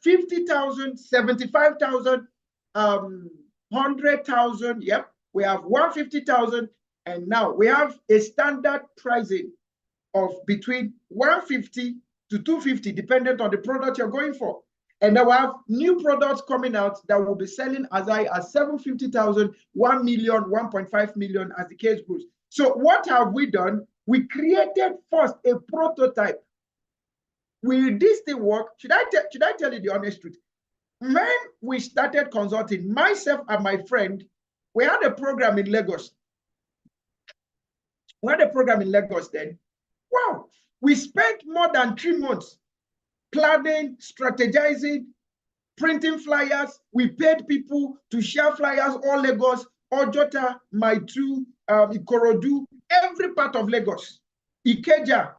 B: 50,000, 75,000, 100,000. Yep, we have 150,000. And now we have a standard pricing of between 150 to 250, dependent on the product you're going for. And then we have new products coming out that will be selling as high as 750,000, 1 million, 1.5 million as the case goes. So what have we done? We created first a prototype. Will this thing work? Should I tell you the honest truth? When we started consulting, myself and my friend, we had a program in Lagos. We had a program in Lagos then. Wow, we spent more than 3 months planning, strategizing, printing flyers. We paid people to share flyers all Lagos, Ojota, Maitu, Ikorodu, every part of Lagos, Ikeja,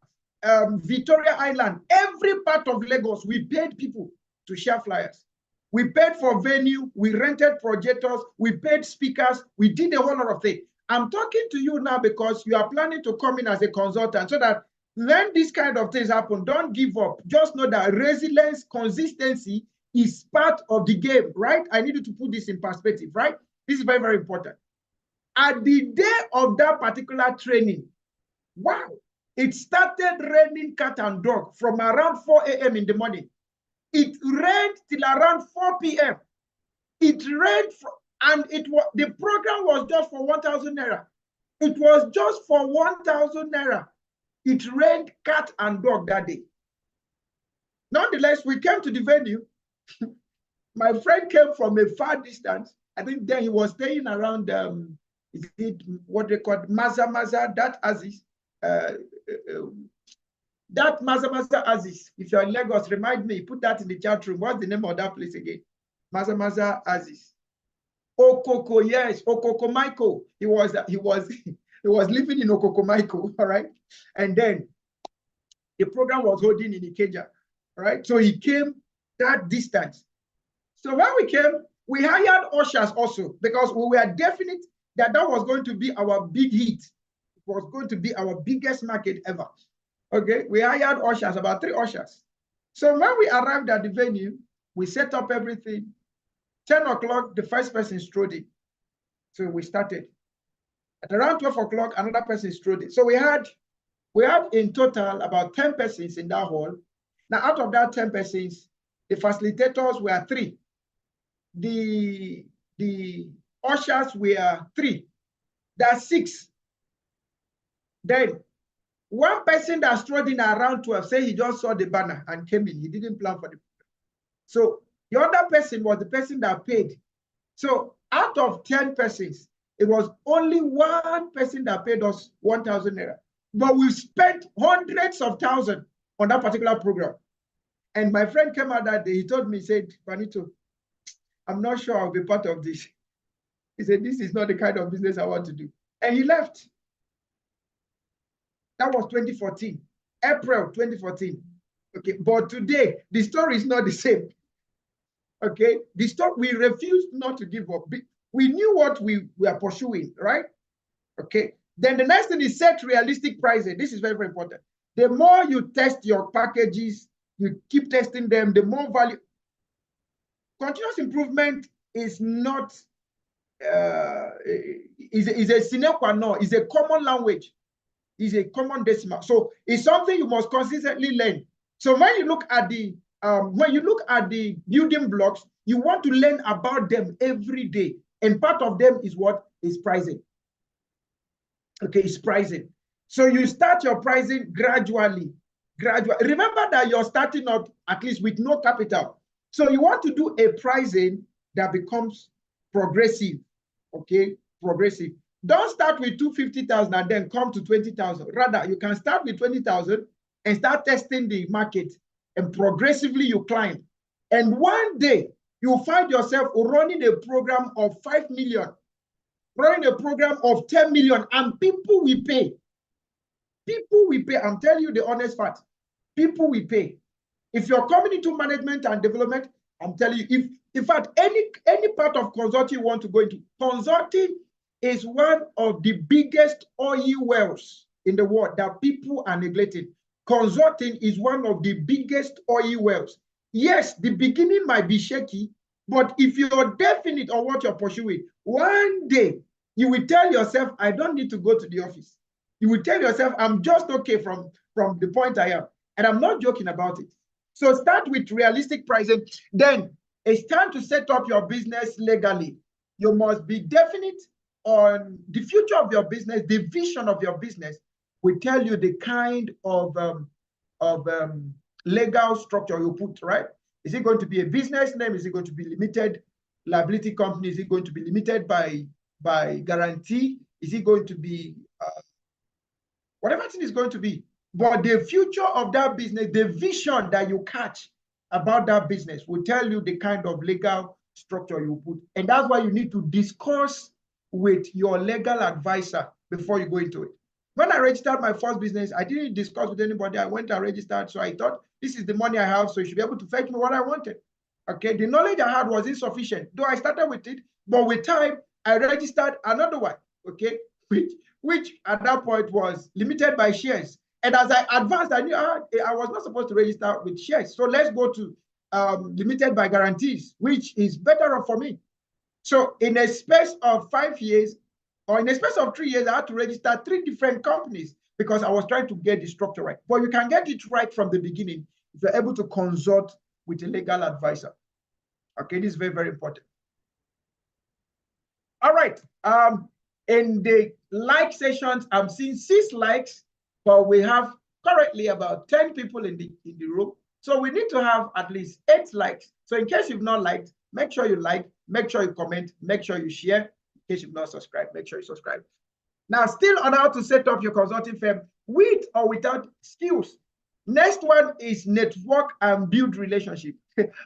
B: Victoria Island, every part of Lagos, we paid people to share flyers. We paid for venue, we rented projectors, we paid speakers, we did a whole lot of things. I'm talking to you now because you are planning to come in as a consultant so that when these kind of things happen, don't give up. Just know that resilience, consistency is part of the game, right? I need you to put this in perspective, right? This is very, very important. At the day of that particular training, wow, it started raining cat and dog from around 4 a.m. in the morning. It rained till around 4 p.m. It rained and the program was just for 1,000 naira. It was just for 1,000 naira. It rained cat and dog that day. Nonetheless, we came to the venue. My friend came from a far distance. I think then he was staying around, is it what they call Maza, that Aziz. That Maza Aziz. If you're in Lagos, remind me, put that in the chat room. What's the name of that place again? Maza Aziz. Okoko, yes, Okoko Michael. He was living in Okoko Michael, all right? And then the program was holding in Ikeja, all right? So he came that distance. So when we came, we hired ushers also because we were definite that was going to be our big hit. It was going to be our biggest market ever. Okay, we hired ushers, about 3 ushers. So when we arrived at the venue, we set up everything. 10 o'clock, the first person strode in. So we started. At around 12 o'clock, another person strode in. So we had in total about 10 persons in that hall. Now, out of that 10 persons, the facilitators were 3. The ushers were 3. That's 6. Then one person that strode in around 12 said he just saw the banner and came in. He didn't plan for the program. So the other person was the person that paid. So out of 10 persons, it was only one person that paid us 1,000 naira. But we spent hundreds of thousands on that particular program. And my friend came out that day. He told me, he said, Juanito, I'm not sure I'll be part of this. He said, this is not the kind of business I want to do. And he left. That was 2014, April 2014. Okay, but today, the story is not the same. Okay, the story, we refused not to give up. We knew what we were pursuing, right? Okay, then the next thing is set realistic pricing. This is very, very important. The more you test your packages, you keep testing them, the more value. Continuous improvement is not, is a sine qua non, is a common language, is a common decimal. So it's something you must consistently learn. So when you look at the building blocks, you want to learn about them every day. And part of them is what? Is pricing. Okay, it's pricing. So you start your pricing gradually. Remember that you're starting up at least with no capital. So you want to do a pricing that becomes progressive. Okay, progressive. Don't start with 250,000 and then come to 20,000. Rather, you can start with 20,000 and start testing the market, and progressively you climb. And one day you find yourself running a program of 5 million, running a program of 10 million, and people will pay. People will pay. I'm telling you the honest fact. People will pay. If you're coming into management and development, I'm telling you, if in fact any part of consulting you want to go into, consulting is one of the biggest oil wells in the world that people are neglecting. Consulting is one of the biggest oil wells. Yes, the beginning might be shaky, but if you're definite on what you're pursuing, one day you will tell yourself, I don't need to go to the office. You will tell yourself, I'm just okay from the point I am. And I'm not joking about it. So start with realistic pricing. Then it's time to set up your business legally. You must be definite on the future of your business. The vision of your business will tell you the kind of legal structure you put, right? Is it going to be a business name? Is it going to be limited liability company? Is it going to be limited by guarantee? Is it going to be whatever it is going to be? But the future of that business, the vision that you catch about that business will tell you the kind of legal structure you put. And that's why you need to discuss with your legal advisor before you go into it. When I registered my first business, I didn't discuss with anybody. I went and registered. So I thought, this is the money I have, so you should be able to fetch me what I wanted. Okay, the knowledge I had was insufficient, though I started with it. But with time, I registered another one, okay, which at that point was limited by shares. And as I advanced, I knew I was not supposed to register with shares. So let's go to limited by guarantees, which is better off for me. So in a space of 5 years, or in a space of 3 years, I had to register 3 different companies because I was trying to get the structure right. But you can get it right from the beginning if you're able to consult with a legal advisor. Okay, this is very, very important. All right. In the like sessions, I'm seeing 6 likes. But we have currently about 10 people in the room. So we need to have at least 8 likes. So in case you've not liked, make sure you like, make sure you comment, make sure you share. In case you've not subscribed, make sure you subscribe. Now, still on how to set up your consulting firm with or without skills. Next one is network and build relationship.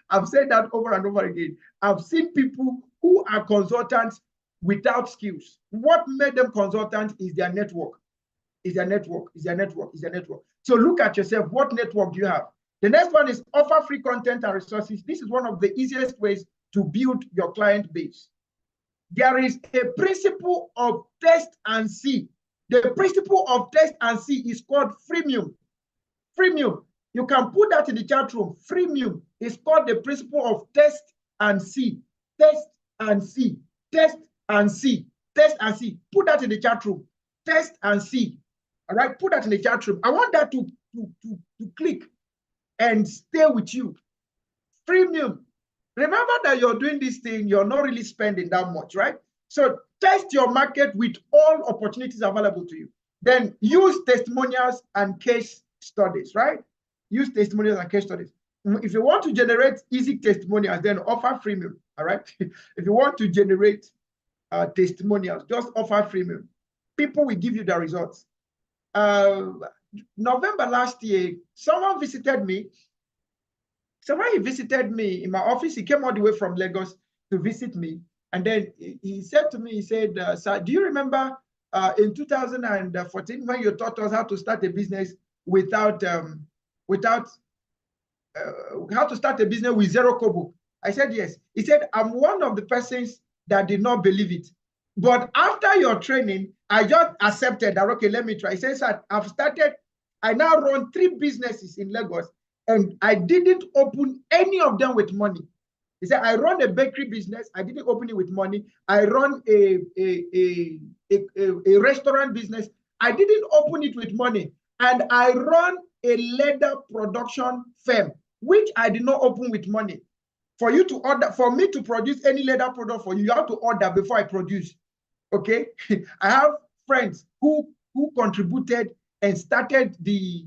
B: I've said that over and over again. I've seen people who are consultants without skills. What made them consultants is their network. Is their network. So look at yourself. What network do you have? The next one is offer free content and resources. This is one of the easiest ways to build your client base. There is a principle of test and see. The principle of test and see is called freemium. Freemium. You can put that in the chat room. Freemium is called the principle of test and see. Test and see. Test and see. Test and see. Put that in the chat room. Test and see. All right, put that in the chat room. I want that to click and stay with you. Freemium. Remember that you're doing this thing, you're not really spending that much, right? So test your market with all opportunities available to you. Then use testimonials and case studies, right? Use testimonials and case studies. If you want to generate easy testimonials, then offer freemium, all right? If you want to generate testimonials, just offer freemium. People will give you the results. November last year, someone visited me. He visited me in my office. He came all the way from Lagos to visit me. And then he said to me, he said, sir, do you remember in 2014 when you taught us how to start a business how to start a business with 0 kobo? I said, yes. He said, I'm one of the persons that did not believe it. But after your training, I just accepted that, okay, let me try. He says, I've started, I now run 3 businesses in Lagos, and I didn't open any of them with money. He said, I run a bakery business. I didn't open it with money. I run a restaurant business. I didn't open it with money. And I run a leather production firm, which I did not open with money. For you to order, for me to produce any leather product for you, you have to order before I produce. Okay, I have friends who contributed and started the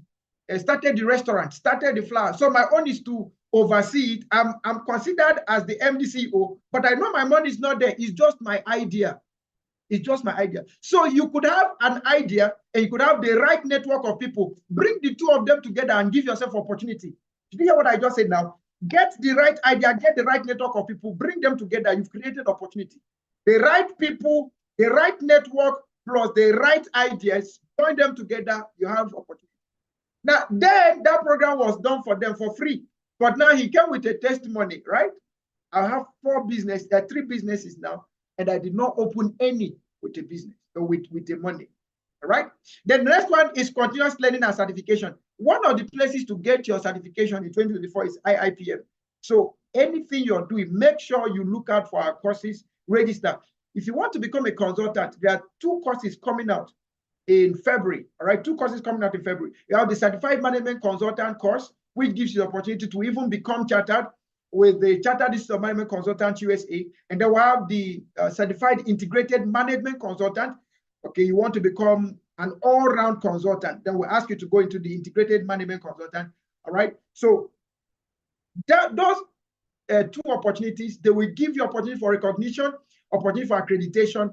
B: restaurant, started the flower. So my own is to oversee it. I'm considered as the MD CEO, but I know my money is not there. It's just my idea. It's just my idea. So you could have an idea and you could have the right network of people. Bring the 2 of them together and give yourself opportunity. Did you hear what I just said now? Get the right idea, get the right network of people, bring them together. You've created opportunity. The right people, the right network, plus the right ideas, join them together, you have opportunity. Now, then that program was done for them for free. But now he came with a testimony, right? I have 3 businesses now, and I did not open any with a business or with the money. All right. Then the next one is continuous learning and certification. One of the places to get your certification in 2024 is IIPM. So anything you're doing, make sure you look out for our courses, register. If you want to become a consultant, there are 2 courses coming out in February. All right, 2 courses coming out in February. You have the Certified Management Consultant course, which gives you the opportunity to even become chartered with the Chartered Digital Management Consultant USA. And then we have the Certified Integrated Management Consultant. Okay, you want to become an all-round consultant, then we'll ask you to go into the Integrated Management Consultant. All right, so those 2 opportunities, they will give you opportunity for recognition, opportunity for accreditation,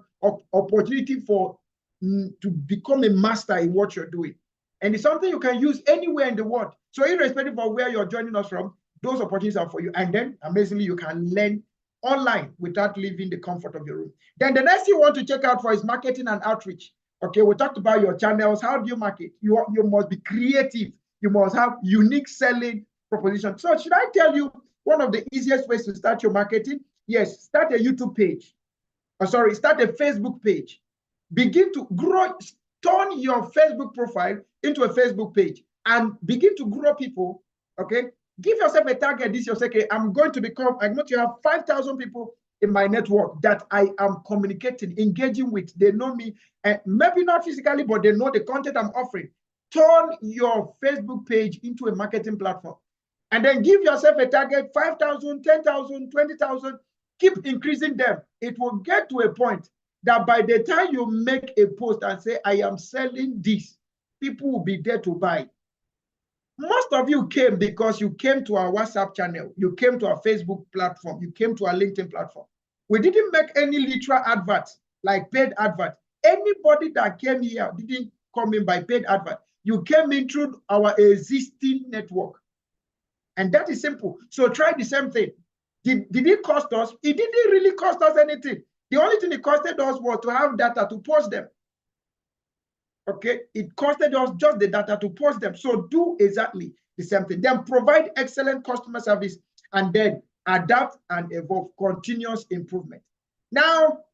B: opportunity for to become a master in what you're doing. And it's something you can use anywhere in the world. So irrespective of where you're joining us from, those opportunities are for you. And then amazingly, you can learn online without leaving the comfort of your room. Then the next thing you want to check out for is marketing and outreach. Okay, we talked about your channels. How do you market? You must be creative. You must have unique selling proposition. So should I tell you one of the easiest ways to start your marketing? Yes, start a YouTube page. Start a Facebook page. Begin to grow, turn your Facebook profile into a Facebook page and begin to grow people. Okay, give yourself a target this year. Say, okay, I'm going to have 5,000 people in my network that I am communicating, engaging with. They know me, and maybe not physically, but they know the content I'm offering. Turn your Facebook page into a marketing platform. And then give yourself a target, 5,000, 10,000, 20,000. Keep increasing them. It will get to a point that by the time you make a post and say, I am selling this, people will be there to buy. Most of you came because you came to our WhatsApp channel, you came to our Facebook platform, you came to our LinkedIn platform. We didn't make any literal adverts, like paid advert. Anybody that came here didn't come in by paid advert. You came in through our existing network. And that is simple. So try the same thing. Did it cost us? It didn't really cost us anything. The only thing it costed us was to have data to post them. Okay, it costed us just the data to post them. So do exactly the same thing. Then provide excellent customer service and then adapt and evolve, continuous improvement. Now,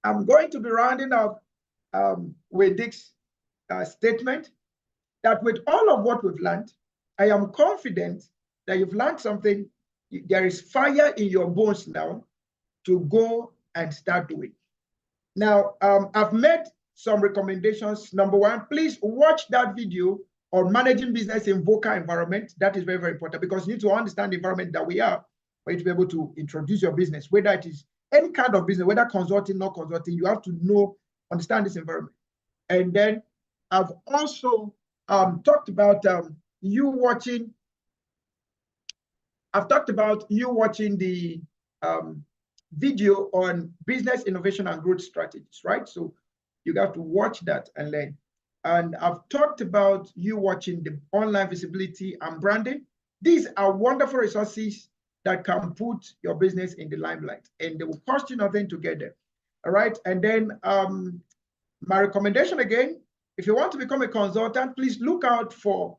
B: I'm going to be rounding up with this statement that with all of what we've learned, I am confident that you've learned something. There is fire in your bones now to go and start doing. Now, I've made some recommendations. Number 1, please watch that video on managing business in VUCA environment. That is very, very important because you need to understand the environment that we are for you to be able to introduce your business, whether it is any kind of business, whether consulting, not consulting, you have to know, understand this environment. And then I've also talked about you watching the video on business innovation and growth strategies, right? So you have to watch that and learn. And I've talked about you watching the online visibility and branding. These are wonderful resources that can put your business in the limelight, and they will cost you nothing to get there. All right. And then my recommendation again, if you want to become a consultant, please look out for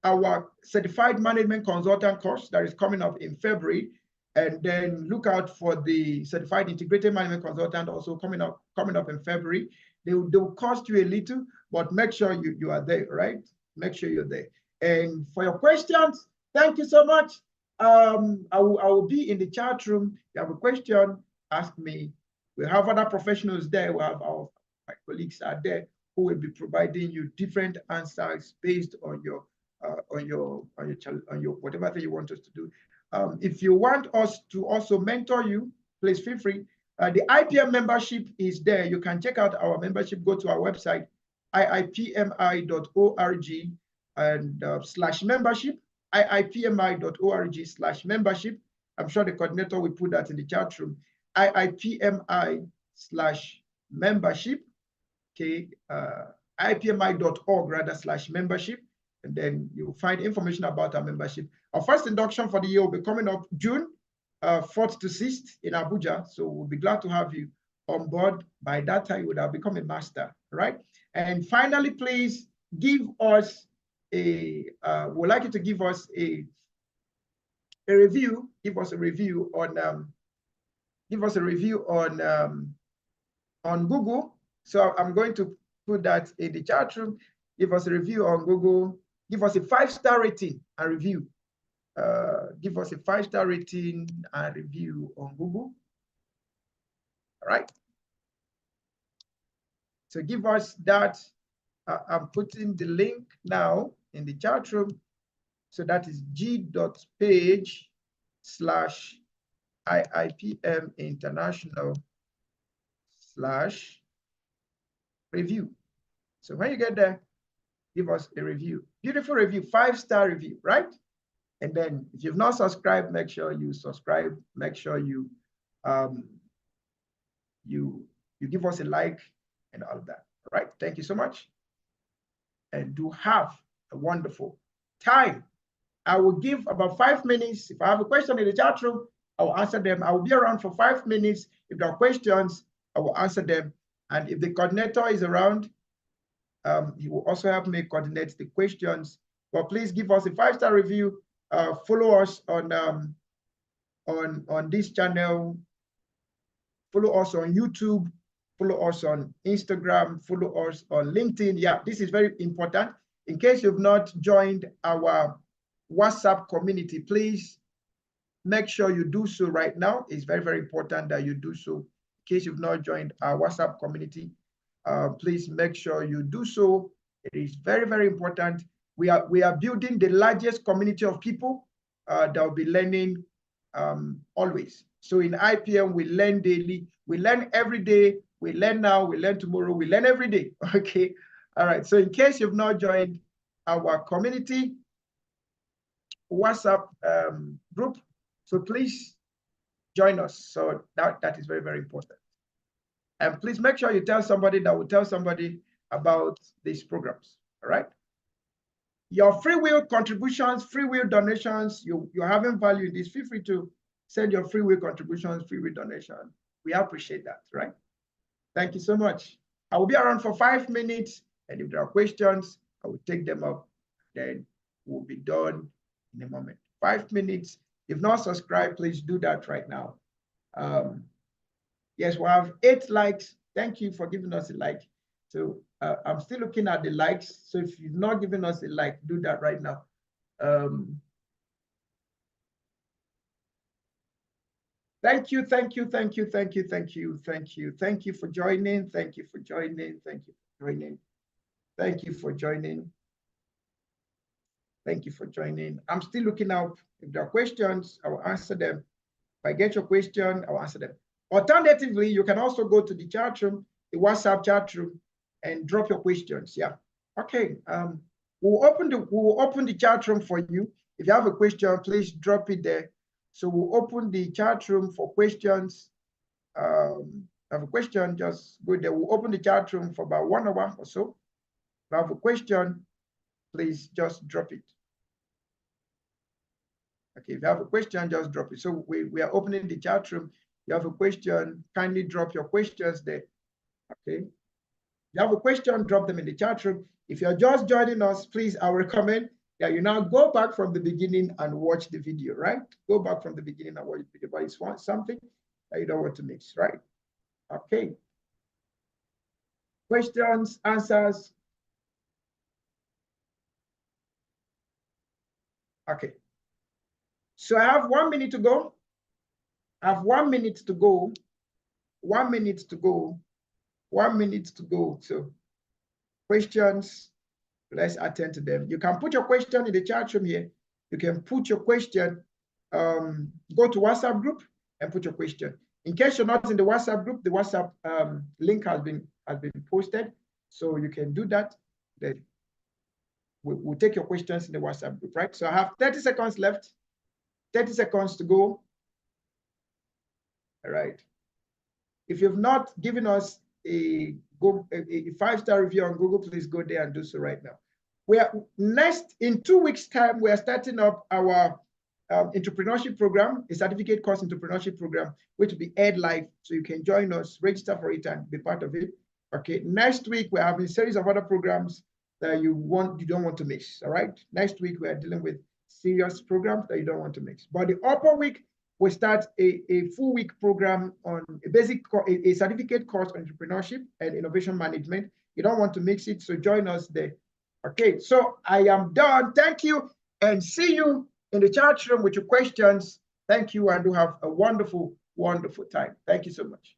B: our Certified Management Consultant course that is coming up in February. And then look out for the Certified Integrated Management Consultant also coming up in February. They will cost you a little, but make sure you are there, right? Make sure you're there. And for your questions, thank you so much. I will be in the chat room. If you have a question, ask me. We have other professionals there. We have my colleagues are there who will be providing you different answers based on your whatever thing you want us to do. If you want us to also mentor you, please feel free. The IPM membership is there. You can check out our membership. Go to our website, iipmi.org and /membership, iipmi.org/membership. I'm sure the coordinator will put that in the chat room. iipmi/membership, okay, iipmi.org/membership. and then you'll find information about our membership. Our first induction for the year will be coming up June 4th to 6th in Abuja. So we'll be glad to have you on board. By that time, you would have become a master, right? And finally, please give us we'd like you to give us a review. Give us a review on Google. So I'm going to put that in the chat room. Give us a review on Google. Give us a 5-star rating and review. Give us a 5-star rating and review on Google. All right. So give us that. I'm putting the link now in the chat room. So that is g.page/IIPM international/review. So when you get there, give us a review. Beautiful review, 5-star review, right? And then if you've not subscribed, make sure you subscribe. Make sure you you give us a like and all of that. All right. Thank you so much. And do have a wonderful time. I will give about 5 minutes. If I have a question in the chat room, I will answer them. I will be around for 5 minutes. If there are questions, I will answer them. And if the coordinator is around, he will also help me coordinate the questions. But please give us a 5-star review. Follow us on this channel. Follow us on YouTube. Follow us on Instagram. Follow us on LinkedIn. Yeah, this is very important. In case you've not joined our WhatsApp community, please make sure you do so right now. It's very, very important that you do so. In case you've not joined our WhatsApp community, please make sure you do so. It is very, very important. We are building the largest community of people that will be learning always. So in IPM, we learn daily. We learn every day. We learn now. We learn tomorrow. We learn every day. Okay. All right. So in case you've not joined our community WhatsApp group, so please join us. So that is very, very important. And please make sure you tell somebody that will tell somebody about these programs. All right. Your free will contributions, free will donations, you're having value in this. Feel free to send your free will contributions, free will donation. We appreciate that, right? Thank you so much. I will be around for 5 minutes, and if there are questions, I will take them up. Then we'll be done in a moment. 5 minutes. If not subscribed, please do that right now. Yes, we have 8 likes. Thank you for giving us a like. So I'm still looking at the likes. So if you've not given us a like, do that right now. Thank you, thank you, thank you, thank you, thank you, thank you. Thank you for joining. Thank you for joining. Thank you for joining. Thank you for joining. Thank you for joining. I'm still looking out. If there are questions, I will answer them. If I get your question, I will answer them. Alternatively, you can also go to the chat room, the WhatsApp chat room, and drop your questions. Yeah. Okay. We'll open the chat room for you. If you have a question, please drop it there. So we'll open the chat room for questions. Have a question, just go there. We'll open the chat room for about 1 hour or so. If you have a question, please just drop it. Okay, if you have a question, just drop it. So we are opening the chat room. If you have a question, kindly drop your questions there. Okay. If you have a question, drop them in the chat room. If you're just joining us, please, I recommend that you now go back from the beginning and watch the video, right? Go back from the beginning and watch the video, but it's something that you don't want to miss, right? Okay. Questions, answers. Okay. So I have 1 minute to go. I have 1 minute to go. 1 minute to go. 1 minute to go. So questions, let's attend to them. You can put your question in the chat room here. You can put your question, go to WhatsApp group and put your question. In case you're not in the WhatsApp group, the WhatsApp link has been posted. So you can do that. Then we'll take your questions in the WhatsApp group, right? So I have 30 seconds left, 30 seconds to go. All right. If you've not given us a 5-star review on Google, please go there and do so right now. We are next in 2 weeks' time. We are starting up our entrepreneurship program, a certificate course entrepreneurship program, which will be aired live. So you can join us, register for it, and be part of it. Okay. Next week we're having a series of other programs that you don't want to miss. All right. Next week we are dealing with serious programs that you don't want to miss. But the upper week we start a full week program on a certificate course on entrepreneurship and innovation management. You don't want to mix it, so join us there. Okay, so I am done. Thank you, and see you in the chat room with your questions. Thank you, and do have a wonderful, wonderful time. Thank you so much.